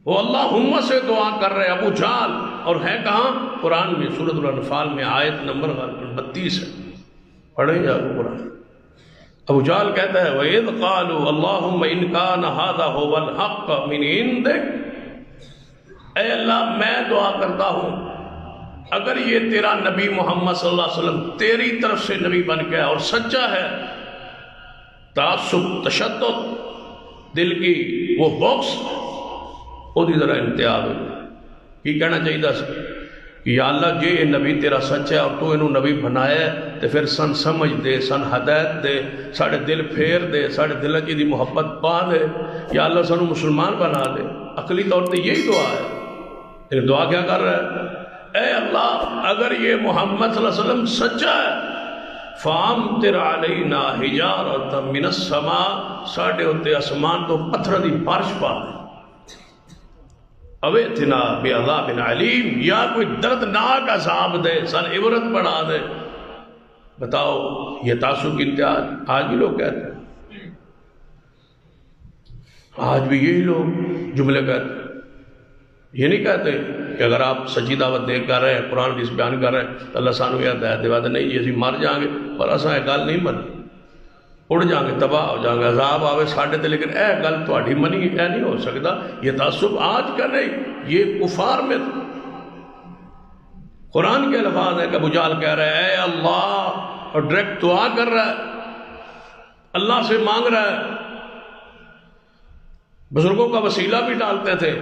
وہ اللہم سے دعا کر رہے ابو جہل، اور ہے کہاں؟ قرآن میں، سورۃ الانفال میں، آیت نمبر 32 ہے، پڑھیں جا کے قرآن۔ ابو جہل کہتا ہے وَإِذْ قَالُوا اللَّهُمَّ إِنْ كَانَ هَذَا هُوَ الْحَقَّ مِنْ عِنْدِكَ، اے اللہ میں دعا کرتا ہوں اگر یہ تیرا نبی محمد صلی اللہ علیہ وسلم تیری طرف سے نبی بن گیا اور سچا ہے، تعصب، تشدد، دل کی وہ باکس وہ دی ذرا انتہا ہوئی، کی کہنا چاہیے دا کہ یا اللہ جے یہ نبی تیرا سچ ہے اور تو انہوں نبی بنایا ہے تو پھر سن سمجھ دے، سن ہدایت دے، ساڑھے دل پھیر دے، ساڑھے دل کی دی محبت پا دے، یا اللہ سنو مسلمان بنا دے۔ عقلی طور پہ یہی دعا ہے، لیکن دعا کیا کر رہا ہے؟ اے اللہ اگر یہ محمد صلی اللہ علیہ وسلم سچا ہے، فَامْطِرْ عَلَيْنَا حِجَارَةً مِّنَ السَّمَاءِ، ساڑھے ہوتے اسمان تو پتھر دی بارش پا دے، اویتنا بعذاب علیم، یا کوئی دردناک عذاب دے، سن عبرت پڑھا دے۔ بتاؤ یہ تعصب کی انتہا آج بھی لوگ کہتے ہیں، آج بھی یہی لوگ جملے کہتے ہیں۔ یہ نہیں کہتے کہ اگر آپ سچی دعوت دے کر رہے ہیں، قرآن حدیث بیان کر رہے ہیں تو اللہ سانو یہ ہدایت دے وعدہ نہیں، یہ مر جائیں گے، پر اساں یہ گل نہیں منی، اڑ جائیں گے، تباہ ہو جائیں گے، عذاب آوے ساڑھے تے، لیکن اے گل تہاڈی منی اے نہیں ہو سکتا۔ یہ تعصب آج کا نہیں، یہ کفار میں تھا۔ قرآن کے الفاظ ہے کہ ابو جہل کہہ رہا ہے اے اللہ، اور ڈائریکٹ دعا کر رہا ہے اللہ سے مانگ رہا ہے، بزرگوں کا وسیلہ بھی ڈالتے تھے،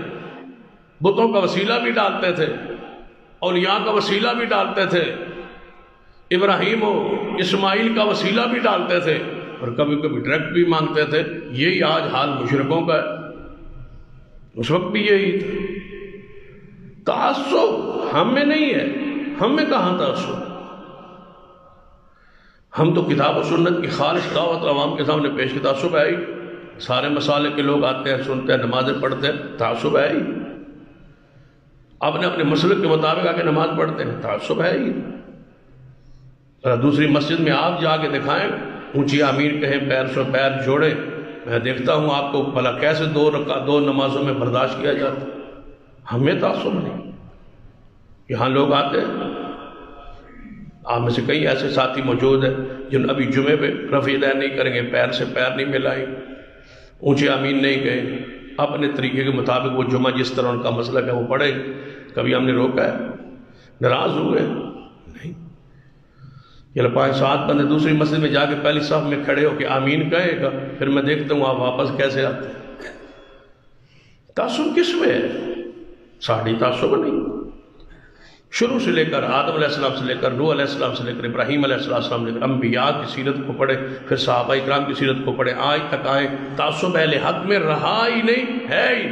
بتوں کا وسیلہ بھی ڈالتے تھے، اولیاء کا وسیلہ بھی ڈالتے تھے، ابراہیم و اسماعیل کا وسیلہ بھی ڈالتے تھے، اور کبھی کبھی ڈائریکٹ بھی مانگتے تھے۔ یہی آج حال مشرکوں کا ہے، اس وقت بھی یہی تھا۔ تعصب ہم میں نہیں ہے، ہم میں کہاں تعصب؟ ہم تو کتاب و سنت کی خالص دعوت عوام کے سامنے پیش کی، تعصب ہے ہی؟ سارے مسالے کے لوگ آتے ہیں، سنتے ہیں، نمازیں پڑھتے ہیں، تعصب ہے ہی؟ اپنے مسلک کے مطابق آ کے نماز پڑھتے ہیں، تعصب ہے ہی؟ دوسری مسجد میں آپ جا کے دکھائیں، اونچی آمین کہیں، پیر سے پیر جوڑے، میں دیکھتا ہوں آپ کو بھلا کیسے دو نمازوں میں برداشت کیا جاتا ہے۔ ہمیں تعصب نہیں۔ یہاں لوگ آتے ہیں، آپ میں سے کئی ایسے ساتھی موجود ہیں جن ابھی جمعے پہ رفع یدین نہیں کریں گے، پیر سے پیر نہیں ملائیں، اونچے آمین نہیں کہیں، اپنے طریقے کے مطابق وہ جمعہ جس طرح ان کا مسلک ہے وہ پڑھے۔ کبھی ہم نے روکا ہے؟ ناراض ہوئے؟ نہیں۔ یہ 5-7 بندے دوسری مسجد میں جا کے پہلی صف میں کھڑے ہو کے آمین کہے گا، پھر میں دیکھتا ہوں آپ واپس کیسے آتے ہیں۔ تعصب کس میں ہے؟ ساڑھی تعصب نہیں۔ شروع سے لے کر آدم علیہ السلام سے لے کر نوح علیہ السلام سے لے کر ابراہیم علیہ السلام سے لے کر انبیاء کی سیرت کو پڑھے، پھر صحابہ اکرام کی سیرت کو پڑھے، آج تک آئے، تعصب اہل حق میں رہا ہی نہیں، ہے ہی۔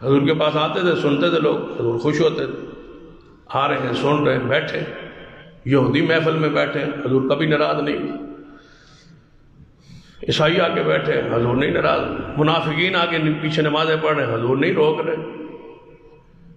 حضور کے پاس آتے تھے، سنتے تھے لوگ، حضور خوش ہوتے تھے، آ رہے ہیں، سن رہے ہیں، بیٹھے، یہودی محفل میں بیٹھے، حضور کبھی ناراض نہیں، عیسائی آ کے بیٹھے، حضور نہیں ناراض، منافقین آ کے پیچھے نمازیں پڑھ رہے ہیں، حضور نہیں روک رہے،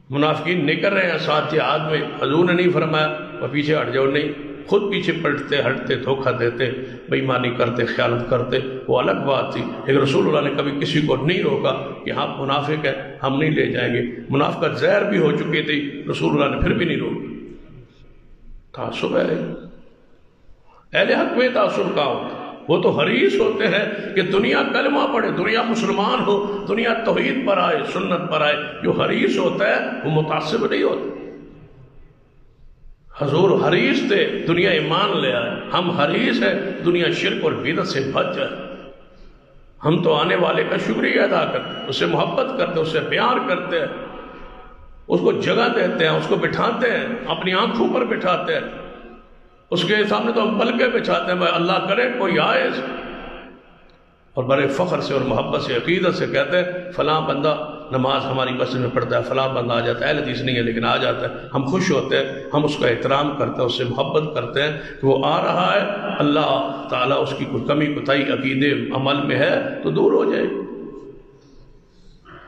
منافقین نہیں کر رہے ہیں ساتھ جہاد میں، حضور نے نہیں فرمایا وہ پیچھے ہٹ جاؤ، نہیں، خود پیچھے پلٹتے، ہٹتے، دھوکہ دیتے، بے ایمانی کرتے، خیانت کرتے، وہ الگ بات تھی، لیکن رسول اللہ نے کبھی کسی کو نہیں روکا کہ ہاں منافق ہے، ہم نہیں لے جائیں گے۔ منافقت زہر بھی ہو چکی تھی، رسول اللہ نے پھر بھی نہیں روکا۔ تعصب ہے؟ اہل حق میں تعصب کا ہوتا ہے، وہ تو حریص ہوتے ہیں کہ دنیا کلمہ پڑھے، دنیا مسلمان ہو، دنیا توحید پر آئے، سنت پر آئے۔ جو حریص ہوتا ہے وہ متعصب نہیں ہوتا۔ حضور حریص تھے، دنیا ایمان لے آئے، ہم حریص ہیں دنیا شرک اور بدعت سے بچ جائے۔ ہم تو آنے والے کا شکریہ ادا کرتے ہیں، اس سے محبت کرتے ہیں، اس سے پیار کرتے ہیں، اس کو جگہ دیتے ہیں، اس کو بٹھاتے ہیں، اپنی آنکھوں پر بٹھاتے ہیں، اس کے سامنے تو ہم پلکیں بچھاتے ہیں، اللہ کرے کوئی آئے، اور بڑے فخر سے اور محبت سے عقیدت سے کہتے ہیں فلاں بندہ نماز ہماری مسجد میں پڑھتا ہے، فلاں بندہ آ جاتا ہے، اہل حدیث نہیں ہے لیکن آ جاتا ہے، ہم خوش ہوتے ہیں، ہم اس کا احترام کرتے ہیں، اس سے محبت کرتے ہیں کہ وہ آ رہا ہے، اللہ تعالیٰ اس کی کوئی کمی کوتاہی عقیدے عمل میں ہے تو دور ہو جائے۔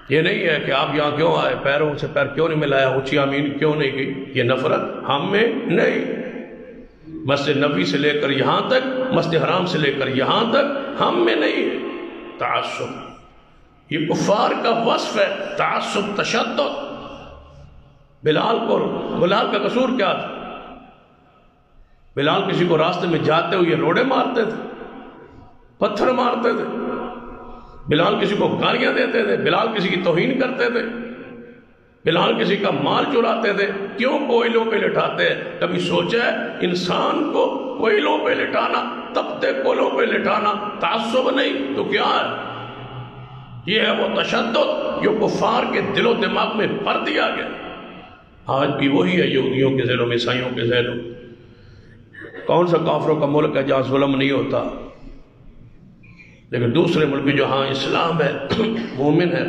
یہ نہیں ہے کہ آپ یہاں کیوں آئے، پیروں سے پیر کیوں نہیں ملایا، اونچی آمین کیوں نہیں کی، یہ نفرت ہم میں نہیں۔ مسجد نبوی سے لے کر یہاں تک، مسجد حرام سے لے کر یہاں تک ہم میں نہیں ہے تعصب۔ یہ کفار کا وصف ہے، تعصب، تشدد۔ بلال کا قصور کیا تھا؟ بلال کسی کو راستے میں جاتے ہوئے روڑے مارتے تھے، پتھر مارتے تھے، بلال کسی کو گالیاں دیتے تھے، بلال کسی کی توہین کرتے تھے، بلال کسی کا مال چراتے تھے۔ کیوں کوئلوں پہ لٹاتے ہیں؟ کبھی سوچا ہے انسان کو کوئلوں پہ لٹانا، تپتے کوئلوں پہ لٹانا تعصب نہیں تو کیا ہے؟ یہ ہے وہ تشدد جو کفار کے دل و دماغ میں بھر دیا گیا۔ آج بھی وہی ہے یہودیوں کے ذہنوں میں، عیسائیوں کے ذہنوں میں۔ کون سا کافروں کا ملک ہے جہاں ظلم نہیں ہوتا؟ لیکن دوسرے ملک جہاں اسلام ہے، مومن ہے،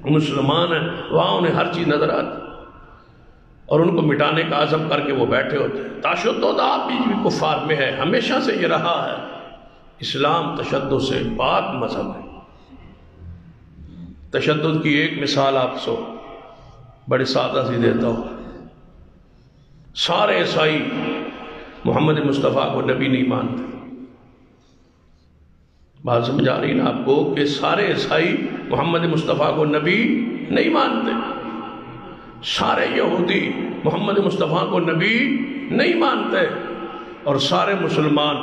مسلمان ہیں، وہاں انہیں ہر چیز نظر آتی اور ان کو مٹانے کا عزم کر کے وہ بیٹھے ہوتے ہیں۔ تشدد آپ بھی کفار میں ہے، ہمیشہ سے یہ رہا ہے۔ اسلام تشدد سے پاک مذہب ہے۔ تشدد کی ایک مثال آپ کو بڑی سادہ سی دیتا ہوں۔ سارے عیسائی محمد مصطفیٰ کو نبی نہیں مانتے۔ بات سمجھ آ رہی نا آپ کو کہ سارے عیسائی محمد مصطفیٰ کو نبی نہیں مانتے، سارے یہودی محمد مصطفیٰ کو نبی نہیں مانتے، اور سارے مسلمان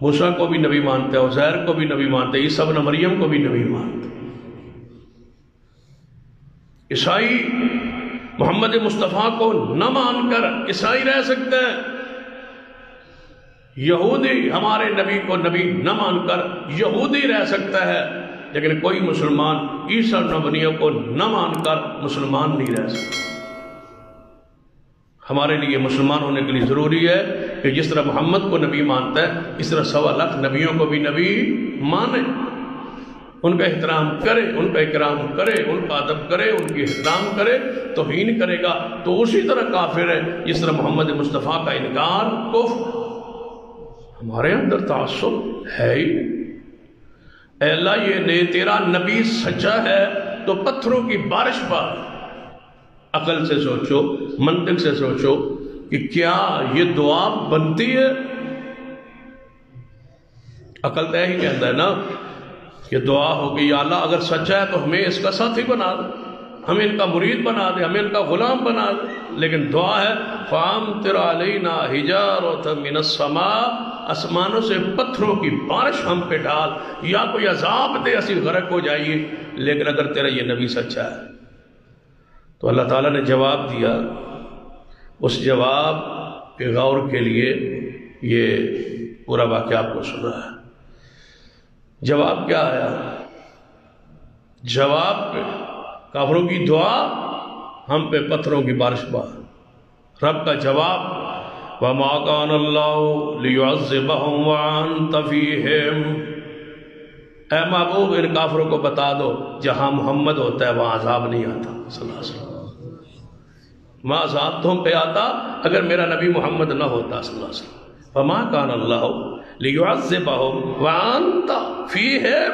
موسیٰ کو بھی نبی مانتے، عزیر کو بھی نبی مانتے، عیسیٰ ابن مریم کو بھی نبی مانتے۔ عیسائی محمد مصطفیٰ کو نہ مان کر عیسائی رہ سکتے ہیں، یہودی ہمارے نبی کو نبی نہ مان کر یہودی رہ سکتا ہے، لیکن کوئی مسلمان عیسیٰ نبیوں کو نہ مان کر مسلمان نہیں رہ سکتا۔ ہمارے لیے مسلمان ہونے کے لیے ضروری ہے کہ جس طرح محمد کو نبی مانتا ہے اس طرح 1.25 لاکھ نبیوں کو بھی نبی مانے، ان کا احترام کرے، ان کا اکرام کرے، ان کا ادب کرے، ان کی احترام کرے۔ توہین کرے گا تو اسی طرح کافر ہے جس طرح محمد مصطفیٰ کا انکار کفر۔ ہمارے اندر تعصب ہے ہی نہیں۔ اے اللہ یہ نے تیرا نبی سچا ہے تو پتھروں کی بارش پار۔ عقل سے سوچو، منطق سے سوچو کہ کیا یہ دعا بنتی ہے؟ عقل تو ہی کہتا ہے نا کہ دعا ہوگی یا اللہ اگر سچا ہے تو ہمیں اس کا ساتھی بنا دے، ہمیں ان کا مرید بنا دے، ہمیں ان کا غلام بنا دے۔ لیکن دعا ہے فَأَمْطِرْ عَلَيْنَا حِجَارَةً مِّنَ السَّمَاءِ، آسمانوں سے پتھروں کی بارش ہم پہ ڈال، یا کوئی عذاب دے اسی غرق ہو جائیے۔ لیکن اگر تیرا یہ نبی سچا ہے تو اللہ تعالیٰ نے جواب دیا۔ اس جواب پہ غور کے لیے یہ پورا واقعہ آپ کو سنا ہے۔ جواب کیا آیا؟ جواب پہ کافروں کی دعا، ہم پہ پتھروں کی بارش بار۔ رب کا جواب وَمَا كَانَ اللَّهُ لِيُعَذِّبَهُمْ وَأَنْتَ فِيهِمْ، اے محبوب ان کافروں کو بتا دو جہاں محمد ہوتا ہے وہاں عذاب نہیں آتا صلی اللہ علیہ وسلم۔ وہاں عذاب تو ہم پہ آتا اگر میرا نبی محمد نہ ہوتا صلی اللہ علیہ وسلم۔ وَمَا كَانَ اللَّهُ لِيُعَذِّبَهُمْ وَأَنْتَ فِيهِمْ،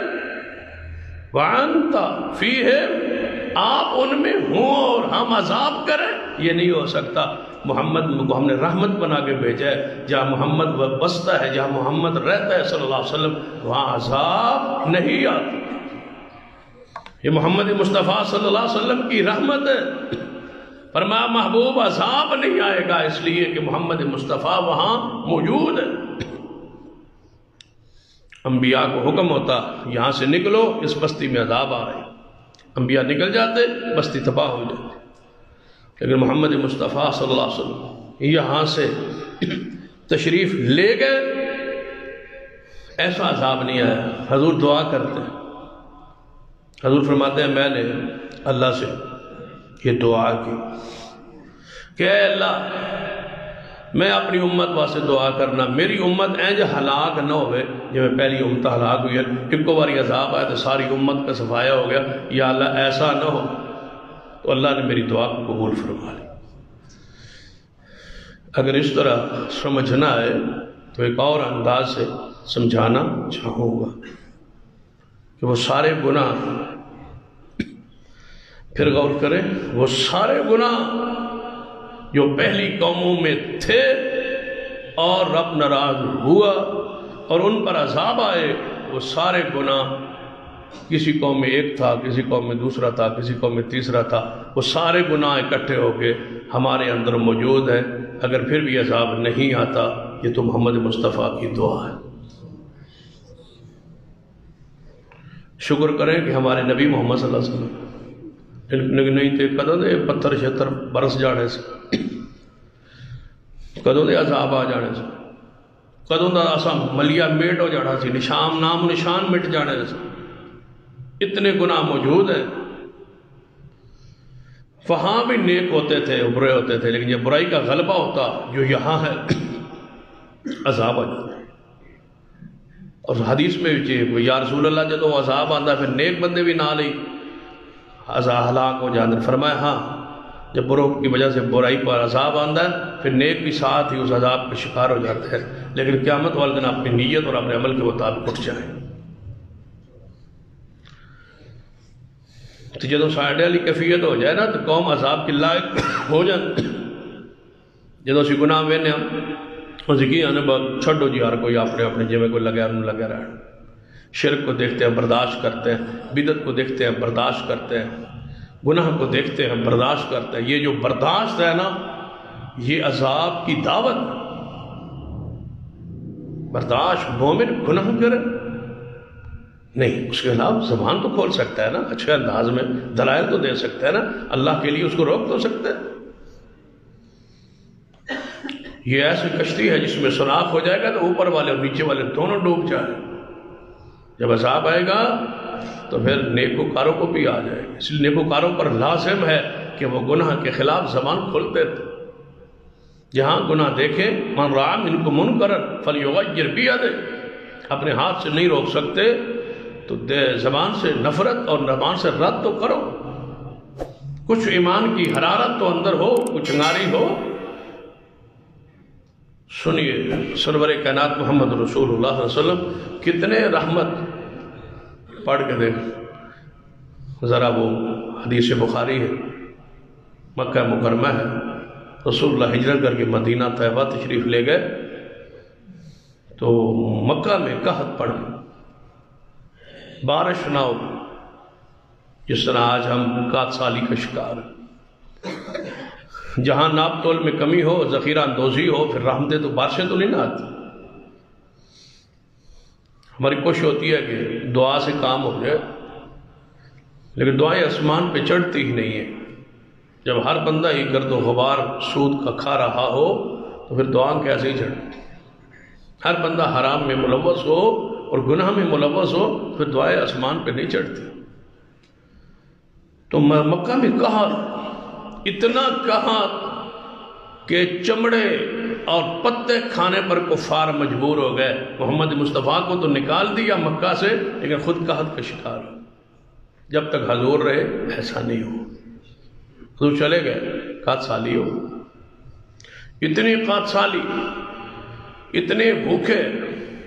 وَأَنْتَ فِيهِمْ، آپ ان میں ہوں اور ہم عذاب کریں، یہ نہیں ہو سکتا۔ محمد کو ہم نے رحمت بنا کے بھیجا ہے، جہاں محمد بستا ہے، جہاں محمد رہتا ہے صلی اللہ علیہ وسلم وہاں عذاب نہیں آتا۔ یہ محمد مصطفیٰ صلی اللہ علیہ وسلم کی رحمت ہے۔ فرمایا محبوب عذاب نہیں آئے گا اس لیے کہ محمد مصطفیٰ وہاں موجود ہے۔ انبیاء کو حکم ہوتا یہاں سے نکلو، اس بستی میں عذاب آ رہے ہیں، انبیاء نکل جاتے بستی تباہ ہو جاتی۔ لیکن محمد مصطفیٰ صلی اللہ علیہ وسلم یہاں سے تشریف لے گئے، ایسا عذاب نہیں آیا۔ حضور دعا کرتے ہیں، حضور فرماتے ہیں میں نے اللہ سے یہ دعا کی کہ اے اللہ میں اپنی امت واسطے دعا کرنا، میری امت اینج ہلاک نہ ہوئے جب میں پہلی امت ہلاک ہوئی ہے، ایک باری عذاب آیا تو ساری امت کا صفایا ہو گیا، یا اللہ ایسا نہ ہو۔ تو اللہ نے میری دعا کو قبول فرما لی۔ اگر اس طرح سمجھنا ہے تو ایک اور انداز سے سمجھانا چاہوں گا کہ وہ سارے گناہ، پھر غور کریں، وہ سارے گناہ جو پہلی قوموں میں تھے اور رب ناراض ہوا اور ان پر عذاب آئے، وہ سارے گناہ کسی قوم میں ایک تھا، کسی قوم میں دوسرا تھا، کسی قوم میں تیسرا تھا، وہ سارے گناہ اکٹھے ہو کے ہمارے اندر موجود ہیں۔ اگر پھر بھی عذاب نہیں آتا یہ تو محمد مصطفیٰ کی دعا ہے۔ شکر کریں کہ ہمارے نبی محمد صلی اللہ علیہ وسلم نہیں تھے، کدوں دے پتھر شتر برس جانے سے، کدوں دے عذاب آ جانے سے، کدوں دا اسا ملیا میٹ ہو جانا سی، نشان نام نشان مٹ جانے سے۔ اتنے گناہ موجود ہیں۔ وہاں بھی نیک ہوتے تھے، برے ہوتے تھے، لیکن یہ برائی کا غلبہ ہوتا جو یہاں ہے عذاب آ جاتا ہے۔ اور حدیث میں بھی یا رسول اللہ جب عذاب آتا ہے پھر نیک بندے بھی نہ لئی عذاب ہلاک ہو جاتے ہیں۔ فرمایا ہاں جب بروں کی وجہ سے برائی پر عذاب آتا ہے پھر نیک بھی ساتھ ہی اس عذاب کا شکار ہو جاتے ہیں، لیکن قیامت والے دن اپنی نیت اور اپنے عمل کے مطابق اٹھ جائیں۔ تو جدو ساڈے والی کیفیت ہو جائے نا تو قوم عذاب کی لائق ہو جائے۔ جدو اسی گناہ وینے اسی کی آنے بات چھڑو جی ہر کوئی اپنے اپنے جی میں کوئی لگے انہوں لگے رہنا۔ شرک کو دیکھتے ہیں برداشت کرتے ہیں، بدعت کو دیکھتے ہیں برداشت کرتے ہیں، گناہ کو دیکھتے ہیں برداشت کرتے ہیں۔ یہ جو برداشت ہے نا یہ عذاب کی دعوت۔ برداشت مومن گناہ کرے نہیں، اس کے خلاف زبان تو کھول سکتا ہے نا، اچھے انداز میں دلائل تو دے سکتا ہے نا، اللہ کے لیے اس کو روک تو سکتا ہے۔ یہ ایسی کشتی ہے جس میں سوراخ ہو جائے گا تو اوپر والے اور نیچے والے دونوں ڈوب جائیں. جب عذاب آئے گا تو پھر نیکوکاروں کو بھی آ جائے گا. اس لیے نیکوکاروں پر لازم ہے کہ وہ گناہ کے خلاف زبان کھولتے تھے. جہاں گناہ دیکھیں من رأى منکم منکرا فلیغیر بیدہ، اپنے ہاتھ سے نہیں روک سکتے تو زبان سے نفرت اور زبان سے رد تو کرو. کچھ ایمان کی حرارت تو اندر ہو، کچھ چنگاری ہو. سنیے سرور کائنات محمد رسول اللہ صلی اللہ علیہ وسلم کتنے رحمت پڑھ کے دیکھ ذرا. وہ حدیث بخاری ہے، مکہ مکرمہ ہے، رسول اللہ ہجرت کر کے مدینہ طیبہ تشریف لے گئے تو مکہ میں قحط پڑ گئی، بارش نہ ہو، جس طرح آج ہم قحط سالی کا شکار ہیں. جہاں ناپ تول میں کمی ہو، ذخیرہ اندوزی ہو، پھر رحمتیں تو بارشیں تو نہیں نہ آتی. ہماری کوشش ہوتی ہے کہ دعا سے کام ہو جائے، لیکن دعائیں آسمان پہ چڑھتی ہی نہیں ہیں. جب ہر بندہ ہی گرد و غبار سود کا کھا رہا ہو تو پھر دعا کیسے ہی چڑھتی. ہر بندہ حرام میں ملوث ہو اور گناہ میں ملوث ہو پھر دعائیں آسمان پہ نہیں چڑھتی. تو مکہ میں قحط، اتنا قحط کہ چمڑے اور پتے کھانے پر کفار مجبور ہو گئے. محمد مصطفیٰ کو تو نکال دیا مکہ سے، لیکن خود قحط کا شکار ہو. جب تک حضور رہے ایسا نہیں ہو. حضور چلے گئے، قحط سالی ہو. اتنی قحط سالی، اتنے بھوکے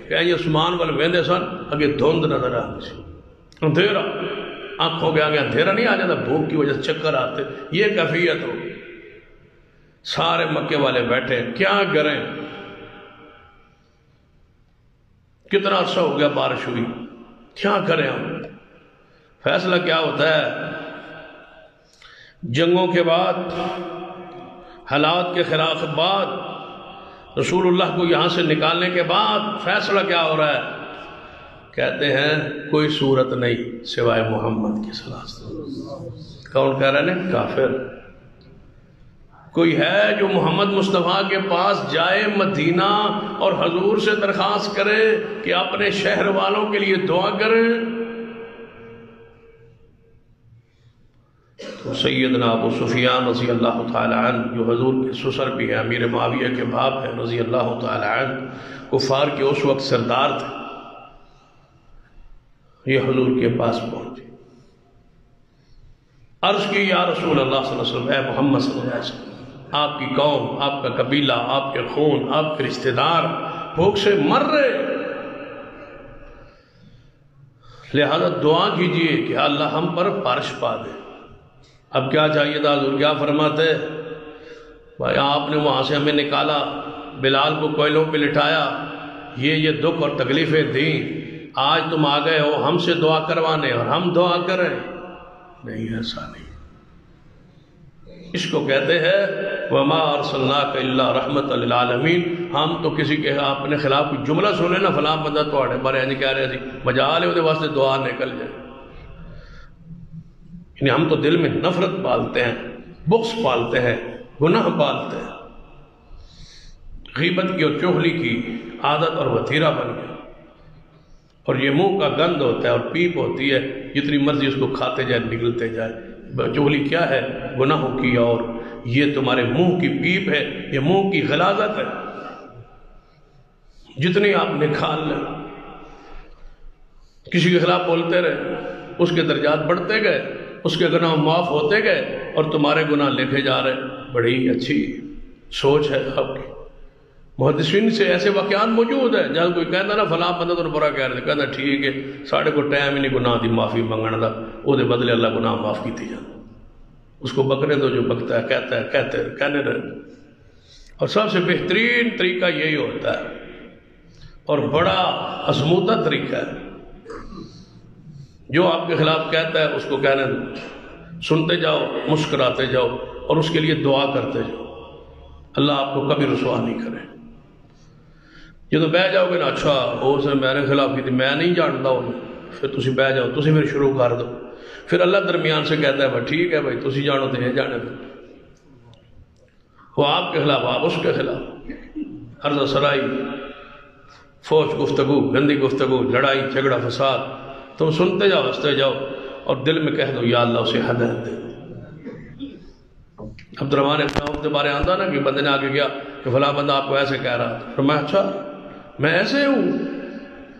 کہ آسمان والے ویندے سن اگے دھند نظر آتی سی، اندھیرا، آنکھوں کے آگے اندھیرا نہیں آ جاتا، بھوک کی وجہ سے چکر آتے. یہ کیفیت ہو. سارے مکے والے بیٹھے، کیا کریں؟ کتنا عرصہ ہو گیا بارش ہوئی، کیا کریں ہم؟ فیصلہ کیا ہوتا ہے؟ جنگوں کے بعد، حالات کے خلاف بعد، رسول اللہ کو یہاں سے نکالنے کے بعد فیصلہ کیا ہو رہا ہے؟ کہتے ہیں کوئی صورت نہیں سوائے محمد کی صلی اللہ علیہ وسلم. کون کہہ رہے ہیں؟ کافر. کوئی ہے جو محمد مصطفیٰ کے پاس جائے مدینہ اور حضور سے درخواست کرے کہ اپنے شہر والوں کے لیے دعا کریں؟ تو سیدنا ابو سفیان رضی اللہ تعالی عنہ، جو حضور کے سسر بھی ہیں، امیر معاویہ کے باپ ہیں رضی اللہ تعالی عنہ، کفار کے اس وقت سردار تھے، یہ حضور کے پاس پہنچے. عرض کی یا رسول اللہ صلی اللہ علیہ وسلم، اے محمد صلی اللہ علیہ وسلم، آپ کی قوم، آپ کا قبیلہ، آپ کے خون، آپ کے رشتہ دار بھوک سے مر رہے، لہذا دعا کیجئے کہ اللہ ہم پر بارش پا دے. اب کیا چاہیے تھا؟ حضور کیا فرماتے؟ بھائی آپ نے وہاں سے ہمیں نکالا، بلال کو کوئلوں پہ لٹایا، یہ دکھ اور تکلیفیں دیں، آج تم آ گئے ہو ہم سے دعا کروانے اور ہم دعا کریں؟ نہیں، ایسا نہیں. اس کو کہتے ہیں وَمَا أَرْسَلْنَاكَ إِلَّا رَحْمَةً لِلْعَالَمِينَ. ہم تو کسی کے اپنے خلاف کوئی جملہ سنے نا، فلاں بندہ توڑے بارے ہیں کہہ رہے ہیں مجال ہے، واسطے دعا نکل جائے. یعنی ہم تو دل میں نفرت پالتے ہیں، بغض پالتے ہیں، گناہ پالتے ہیں. غیبت کی اور چغلی کی عادت اور وتیرہ بن گیا، اور یہ منہ کا گند ہوتا ہے اور پیپ ہوتی ہے، جتنی مرضی اس کو کھاتے جائے نگلتے جائے. چغلی کیا ہے؟ گناہوں کی، اور یہ تمہارے منہ کی پیپ ہے، یہ منہ کی غلاظت ہے. جتنی آپ نکال لیں، کسی کے خلاف بولتے رہے، اس کے درجات بڑھتے گئے، اس کے گناہ معاف ہوتے گئے، اور تمہارے گناہ لکھے جا رہے. بڑی اچھی سوچ ہے آپ کی. محدثین سے ایسے واقعات موجود ہیں جہاں کوئی کہتا نا فلاں بندہ تو برا کہہ رہے، کہتا ٹھیک ہے ساڑھے کو ٹائم ہی نہیں گناہ دی معافی منگنے دا، وہ دے بدلے اللہ گناہ معاف کی تھی جانا. اس کو بکرے دو جو بکتا ہے، کہتا ہے کہنے رہے. اور سب سے بہترین طریقہ یہی ہوتا ہے اور بڑا عظمودہ طریقہ ہے. جو آپ کے خلاف کہتا ہے اس کو کہنے دو، سنتے جاؤ، مسکراتے جاؤ اور اس کے لیے دعا کرتے جاؤ. اللہ آپ کو کبھی رسوا نہیں کرے. جدو بہ جاؤ گے نا، اچھا اس نے میرے خلاف کی تھی، میں نہیں جانتا انہوں، پھر تسی بہ جاؤ، تسی پھر شروع کر دو. پھر اللہ درمیان سے کہتا ہے بھائی ٹھیک ہے بھائی تسی جانو تو یہ جانے دو. وہ آپ کے خلاف، آپ اس کے خلاف. عرض سرائی، فوج گفتگو، گندی گفتگو، لڑائی جھگڑا فساد، تم سنتے جاؤ ہنستے جاؤ اور دل میں کہہ دو یا اللہ اسے ہدایت دے۔ عبد الرحمن ابن عوف کے بارے آندہ نا کہ بندے نے آگے گیا کہ فلاں بندہ آپ کو ایسے کہہ رہا تھا، فرمایا اچھا میں ایسے ہوں؟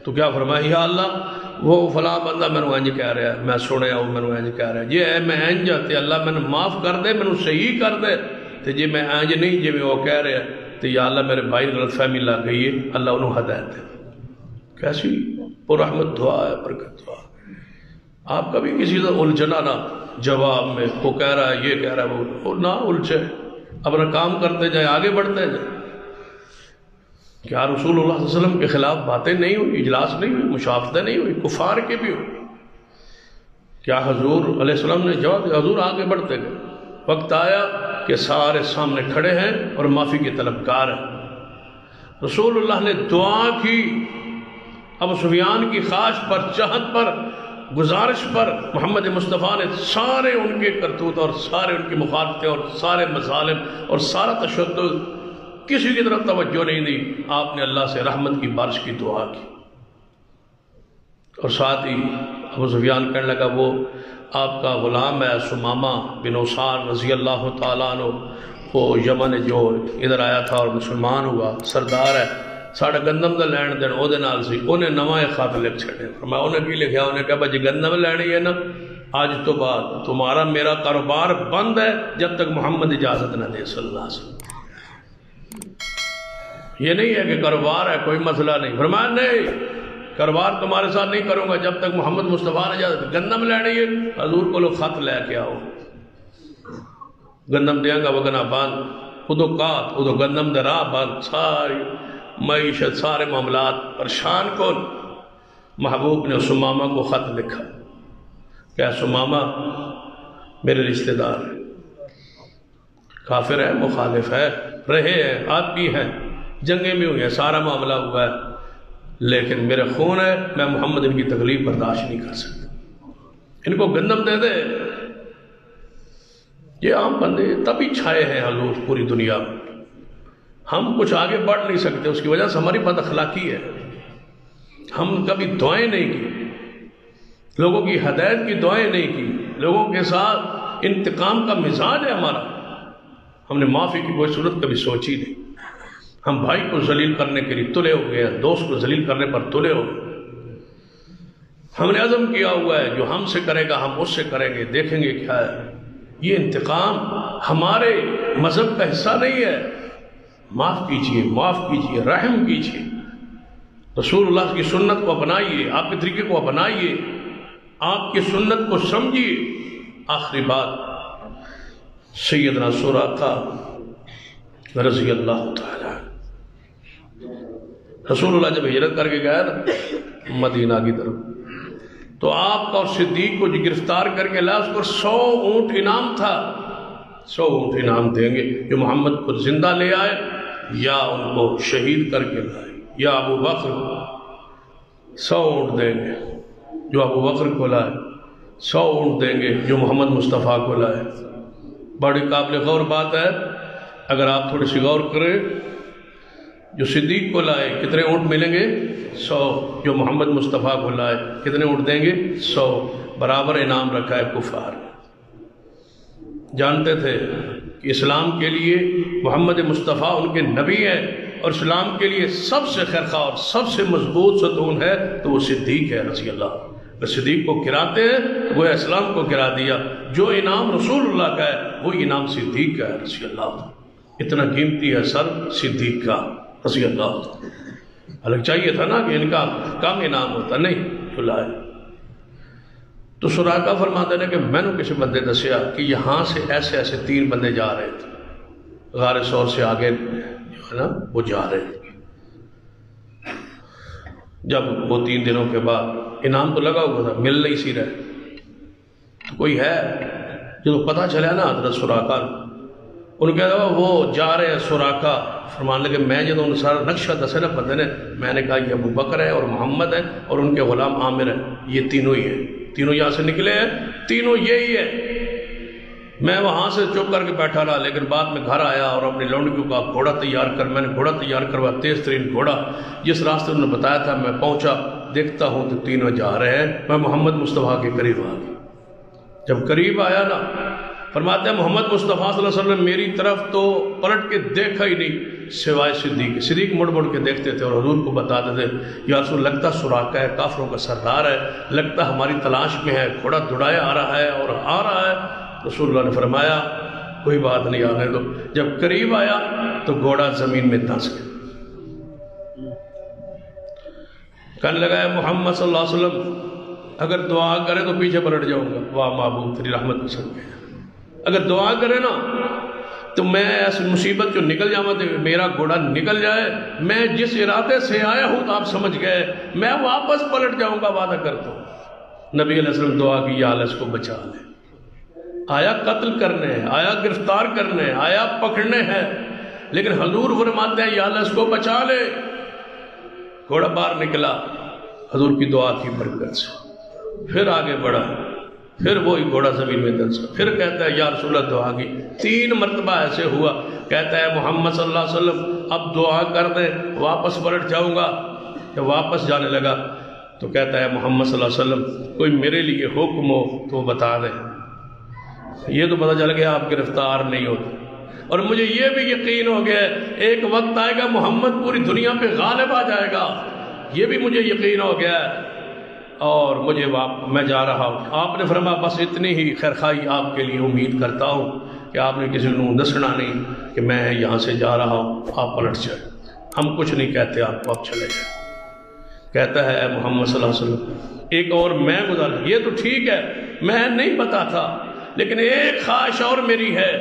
تو کیا فرمایا یا اللہ وہ فلاں بندہ میں نے انج کہہ رہا ہے، میں سنے ہوں میں نے انج کہہ رہا ہے، جی اے میں انج جاتے اللہ میں نے معاف کر دے، میں نے صحیح کر دے، تو جی میں انج نہیں جی میں وہ کہہ رہا ہے تو یا اللہ میرے بھائی غلط فہمی لگ گئی ہے، اللہ انہوں ہدایت دے۔ کیسی پر رحمت دعا ہے، برکت دعا۔ آپ کبھی کسی سے الجھنا نہ، جواب میں وہ کہہ رہا ہے یہ کہہ رہا ہے وہ نہ الجھے، اپنا کام کرتے جائیں، آگے بڑھتے جائیں۔ کیا رسول اللہ صلی اللہ علیہ وسلم کے خلاف باتیں نہیں ہوئی، اجلاس نہیں ہوئی، مشافتیں نہیں ہوئی، کفار کے بھی ہوئی؟ کیا حضور علیہ السلام نے جواب دیا؟ حضور آگے بڑھتے گئے، وقت آیا کہ سارے سامنے کھڑے ہیں اور معافی کے طلبگار ہیں۔ رسول اللہ نے دعا کی، ابو سفیان کی خواہش پر، چاہت پر، گزارش پر محمد مصطفیٰ نے سارے ان کے کرتوت اور سارے ان کی مخالفتیں اور سارے مظالم اور سارا تشدد کسی کی طرف توجہ نہیں دی، آپ نے اللہ سے رحمت کی بارش کی دعا کی۔ اور ساتھ ہی ابو سفیان کہنے لگا وہ آپ کا غلام ہے سمامہ بن اسال رضی اللہ تعالیٰ عنہ، وہ یمن جو ادھر آیا تھا اور مسلمان ہوا، سردار ہے، ساڑھا گندم دا لین دین او دے نال سی، انہیں نوائے خط لکھ چھڑے۔ فرمایا انہیں کی لکھیا؟ انہیں کہا بھائی گندم لینی ہے نا، آج تو بعد تمہارا میرا کاروبار بند ہے جب تک محمد اجازت نہ دے صلی اللہ علیہ وسلم۔ یہ نہیں ہے کہ کاروبار ہے کوئی مسئلہ نہیں، فرمایا نہیں کاروبار تمہارے ساتھ نہیں کروں گا جب تک محمد مصطفیٰ نے اجازت۔ گندم لینی ہے حضور کو لو خط لے کے آؤ، گندم دیں گا وگنا بند، ادو کات ادو گندم دے راہ بند، ساری معیشت سارے معاملات پریشان کن۔ محبوب نے سمامہ کو خط لکھا کہ سمامہ میرے رشتہ دار ہیں، کافر ہے، مخالف ہے، رہے ہیں، آپ کی ہیں، جنگیں بھی ہوئی ہیں، سارا معاملہ ہوا ہے، لیکن میرے خون ہے، میں محمد ان کی تکلیف برداشت نہیں کر سکتا، ان کو گندم دے دے۔ یہ عام بندے تبھی چھائے ہیں حضور پوری دنیا میں، ہم کچھ آگے بڑھ نہیں سکتے، اس کی وجہ سے ہماری بد اخلاقی ہے، ہم کبھی دعائیں نہیں کی، لوگوں کی ہدایت کی دعائیں نہیں کی، لوگوں کے ساتھ انتقام کا مزاج ہے ہمارا، ہم نے معافی کی کوئی صورت کبھی سوچی نہیں، ہم بھائی کو ذلیل کرنے کے لیے تلے ہو گئے ہیں، دوست کو ذلیل کرنے پر تلے ہو گئے، ہم نے عزم کیا ہوا ہے جو ہم سے کرے گا ہم اس سے کریں گے، دیکھیں گے کیا ہے۔ یہ انتقام ہمارے مذہب کا حصہ نہیں ہے، معاف کیجئے، معاف کیجئے، رحم کیجئے، رسول اللہ کی سنت کو اپنائیے، آپ کے طریقے کو اپنائیے، آپ کی سنت کو سمجھیے۔ آخری بات سیدنا سراقہ رضی اللہ تعالیٰ، رسول اللہ جب ہجرت کر کے گیا نا مدینہ کی طرف، تو آپ کا اور صدیق کو جو گرفتار کر کے لا، اس کو 100 اونٹ انعام تھا، 100 اونٹ انعام دیں گے جو محمد کو زندہ لے آئے یا ان کو شہید کر کے لائے، یا ابو بکر 100 اونٹ دیں گے جو ابو بکر کو لائے، 100 اونٹ دیں گے جو محمد مصطفیٰ کو لائے۔ بڑی قابل غور بات ہے، اگر آپ تھوڑی سی غور کریں، جو صدیق کو لائے کتنے اونٹ ملیں گے؟ 100، جو محمد مصطفیٰ کو لائے کتنے اونٹ دیں گے؟ 100، برابر انعام رکھا ہے کفار۔ جانتے تھے کہ اسلام کے لیے محمد مصطفیٰ ان کے نبی ہیں، اور اسلام کے لیے سب سے خیرخواہ اور سب سے مضبوط ستون ہے تو وہ صدیق ہے رضی اللہ۔ اگر صدیق کو گراتے ہیں وہ اسلام کو گرا دیا، جو انعام رسول اللہ کا ہے وہ انعام صدیق کا ہے رضی اللہ۔ اتنا قیمتی ہے سر صدیق کا رضی اللہ۔ الگ چاہیے تھا نا کہ ان کا کم انعام ہوتا، نہیں جو لائے۔ تو سراقہ فرماتے ہیں کہ میں نے کسی بندے دسیا کہ یہاں سے ایسے ایسے 3 بندے جا رہے تھے، غار ثور سے آگے جو ہے نا وہ جا رہے تھے۔ جب وہ 3 دنوں کے بعد انعام تو لگا ہوا تھا، مل نہیں سی رہے، تو کوئی ہے جو پتہ چلا نا حضرت سراقہ، ان کے علاوہ وہ جا رہے ہیں سراقہ، فرمان لگے میں جب ان سارا نقشہ دسے نا بندے نے، میں نے کہا یہ ابو بکر ہے اور محمد ہے اور ان کے غلام عامر ہے، یہ تینوں ہی ہیں، تینوں یہاں سے نکلے ہیں، تینوں یہی ہے۔ میں وہاں سے چپ کر کے بیٹھا رہا، لیکن بعد میں گھر آیا اور اپنی لونڈیوں کا گھوڑا تیار کر، میں نے گھوڑا تیار کروا، تیز ترین گھوڑا، جس راستے انہوں نے بتایا تھا میں پہنچا، دیکھتا ہوں تو تینوں جا رہے ہیں، میں محمد مصطفیٰ کے قریب آ گیا۔ جب قریب آیا نا، فرماتے ہیں محمد مصطفیٰ صلی اللہ علیہ وسلم میری طرف تو پلٹ کے دیکھا ہی نہیں سوائے صدیق۔ صدیق مڑ مڑ کے دیکھتے تھے اور حضور کو بتاتے تھے یا رسول لگتا سراقہ ہے، کافروں کا سردار ہے، لگتا ہماری تلاش میں ہے، گھوڑا دوڑایا آ رہا ہے اور آ رہا ہے۔ رسول اللہ نے فرمایا کوئی بات نہیں، آنے دو۔ جب قریب آیا تو گھوڑا زمین میں دھنس گیا۔ کہنے لگا ہے محمد صلی اللہ علیہ وسلم اگر دعا کرے تو پیچھے پلٹ جاؤں گا، واہ معبود تیری رحمت پسند ہے، اگر دعا کرے نا تو میں ایسی مصیبت جو نکل جاؤں تو میرا گھوڑا نکل جائے، میں جس ارادے سے آیا ہوں تو آپ سمجھ گئے، میں واپس پلٹ جاؤں گا، وعدہ کرتا ہوں۔ نبی علیہ السلام دعا کی یا اللہ اس کو بچا لے، آیا قتل کرنے، آیا گرفتار کرنے، آیا پکڑنے ہیں، لیکن حضور فرماتے ہیں یا اللہ اس کو بچا لے۔ گھوڑا باہر نکلا حضور کی دعا کی برکت سے، پھر آگے بڑھا، پھر وہی گھوڑا زمین میں دھنسا، پھر کہتا ہے یا رسول اللہ دعا کی، 3 مرتبہ ایسے ہوا۔ کہتا ہے محمد صلی اللہ علیہ وسلم اب دعا کر دے واپس پلٹ جاؤں گا۔ جب واپس جانے لگا تو کہتا ہے محمد صلی اللہ علیہ وسلم کوئی میرے لیے حکم ہو تو بتا دے۔ یہ تو پتہ چل گیا آپ گرفتار نہیں ہوتے، اور مجھے یہ بھی یقین ہو گیا ایک وقت آئے گا محمد پوری دنیا پہ غالب آ جائے گا، یہ بھی مجھے یقین ہو گیا ہے، اور مجھے میں جا رہا ہوں۔ آپ نے فرمایا بس اتنی ہی خیرخواہی آپ کے لیے امید کرتا ہوں کہ آپ نے کسی کو دسنا نہیں کہ میں یہاں سے جا رہا ہوں، آپ پلٹ جائیں، ہم کچھ نہیں کہتے آپ کو، آپ چلے جائیں۔ کہتا ہے محمد صلی اللہ علیہ وسلم ایک اور میں گزار، یہ تو ٹھیک ہے میں نہیں پتا تھا، لیکن ایک خواہش اور میری ہے،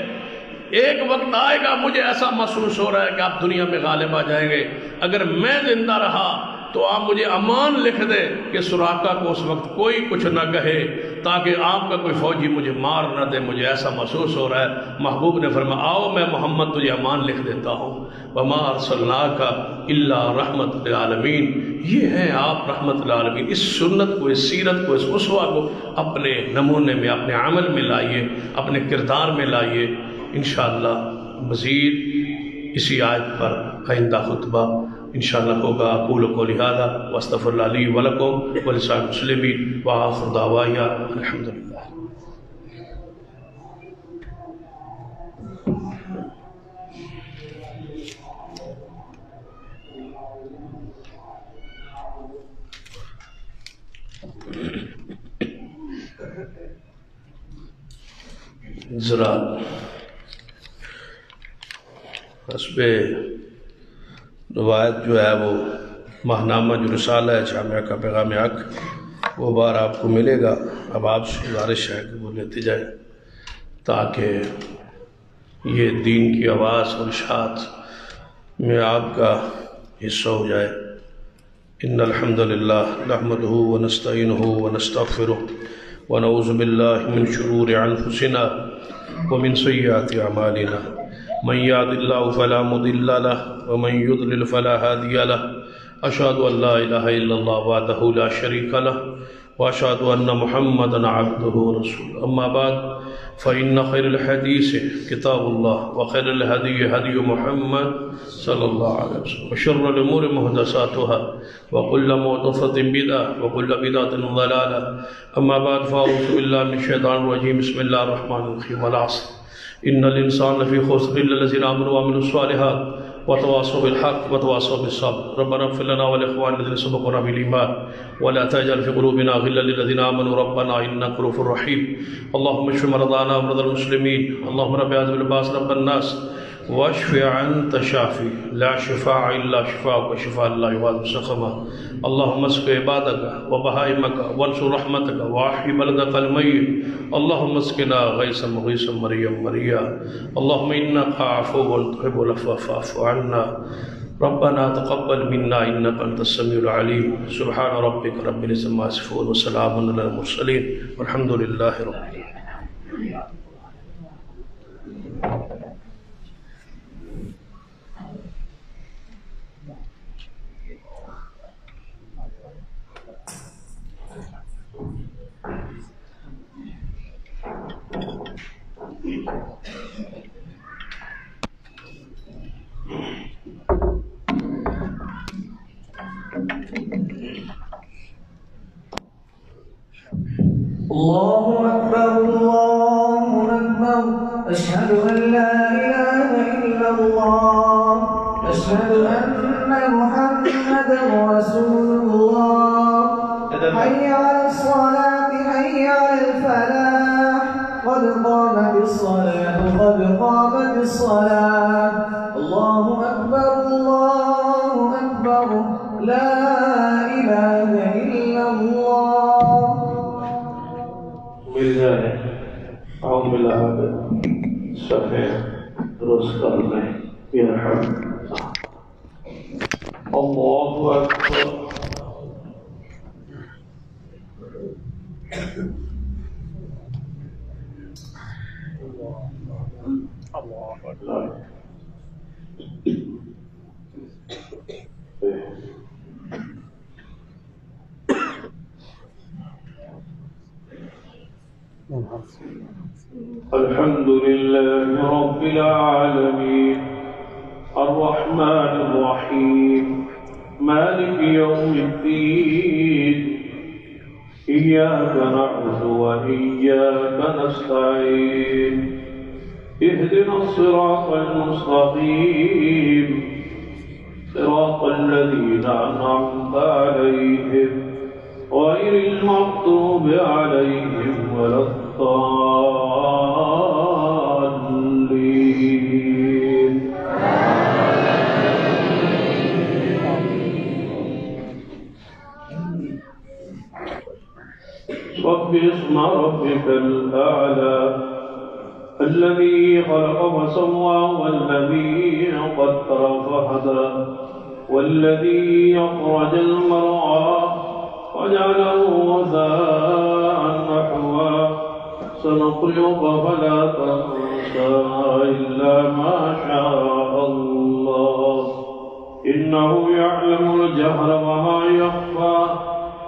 ایک وقت آئے گا مجھے ایسا محسوس ہو رہا ہے کہ آپ دنیا میں غالب آ جائیں گے، اگر میں زندہ رہا تو آپ مجھے امان لکھ دیں کہ سراقہ کو اس وقت کوئی کچھ نہ کہے، تاکہ آپ کا کوئی فوجی مجھے مار نہ دے، مجھے ایسا محسوس ہو رہا ہے۔ محبوب نے فرمایا آؤ میں محمد تجھے امان لکھ دیتا ہوں، وَمَا أَرْسَلْنَاكَ إِلَّا رَحْمَةً لِلْعَالَمِينَ، یہ ہے آپ رحمت للعالمین۔ اس سنت کو، اس سیرت کو، اس اسوہ کو اپنے نمونے میں، اپنے عمل میں لائیے، اپنے کردار میں لائیے، انشاءاللہ مزید اسی آیت پر آئندہ خطبہ انشاءاللہ ہوگا۔ اقول قولی ھذا واستغفر اللہ لی ولکم ولسائر المسلمین وآخر دعوانا الحمدللہ۔ ذرا حسب روایت جو ہے وہ ماہنامہ جو رسالہ ہے جامعہ کا پیغام حق وہ بار آپ کو ملے گا، اب آپ سے گزارش ہے کہ وہ لیتے جائیں تاکہ یہ دین کی آواز اور اشاعت میں آپ کا حصہ ہو جائے۔ ان الحمد للہ نحمدہ ونستعینہ ونستغفرہ ونعوذ باللہ من شرور انفسنا ومن سیئات اعمالنا، من يهد الله فلا مضل له ومن يضلل فلا هادي له، اشهد ان لا اله الا الله وحده لا شريك له واشهد ان محمدا عبده ورسوله، اما بعد فان خير الحديث كتاب الله وخير الهدي هدي محمد صلى الله عليه وسلم وشر الامور محدثاتها وكل محدثة بدعة وكل بدعة ضلالة، اما بعد فاعوذ بالله من الشيطان الرجيم، بسم الله الرحمن الرحيم، والعصر ان الانسان لفی خسر الا الذين آمنوا وعملوا الصالحات وتواصوا بالحق وتواصوا بالصبر، ربنا اغفر لنا ولاخواننا الذين سبقونا بالايمان ولا تجعل في قلوبنا غلا للذين آمنوا ربنا انك رؤوف رحيم، اللهم اشف مرضانا ومرضى المسلمين، اللهم رب هذا الباس رب الناس واشف انت شافي لا شفاء الا شفاءك شفاء لا يغادر سقما، اللهم اسق عبادك وبهائمك وانشر رحمتك واحي بلدك الميت، اللهم اسقنا غيثا مغيثا مريا مريا، اللهم انك عفو تحب العفو فاعف عنا، ربنا تقبل منا انك انت السميع العليم، سبحان ربك رب العزة عما يصفون وسلام على المرسلين والحمد لله رب العالمين۔ الله أكبر الله أكبر أشهد أن لا إله إلا الله أشهد أن محمدا رسول الله حي على الصلاة حي على الفلاح قد قامت الصلاة قد قامت الصلاة الله أكبر لا إله إلا الله. أعوذ بالله صحيح درست کرنے يرحم الله أكبر. الله أكبر. الحمد لله رب العالمين الرحمن الرحيم مالك يوم الدين إياك نعبد وإياك نستعين اهدنا الصراط المستقيم صراط الذين أنعمت عليهم غير المغضوب عليهم ولا الضالين. سبح اسم ربك الأعلى الذي خلق فسوى والذي قدر فهدى والذي أخرج المرعى وجعله غثاء نحوا سنقرئك فلا تنسى إلا ما شاء الله إنه يعلم الجهر وما يخفى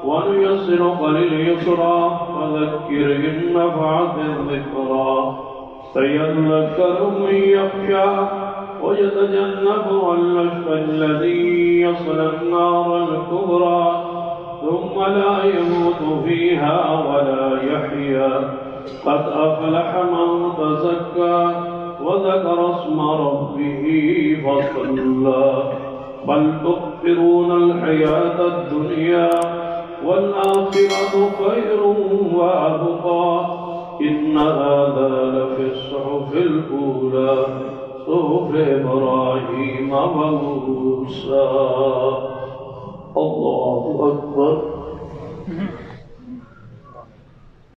ونيسرك لليسرى فذكر إن نفعت الذكرى سيذكر من يخشى ويتجنبها الأشقى الذي يصلى النار الكبرى ثم لا يموت فيها ولا يحيا قد أفلح من تزكى وذكر اسم ربه فصلى بل تؤثرون الحياة الدنيا والآخرة خير وأبقى إن هذا لفي الصحف الأولى صحف إبراهيم وموسى. الله أكبر.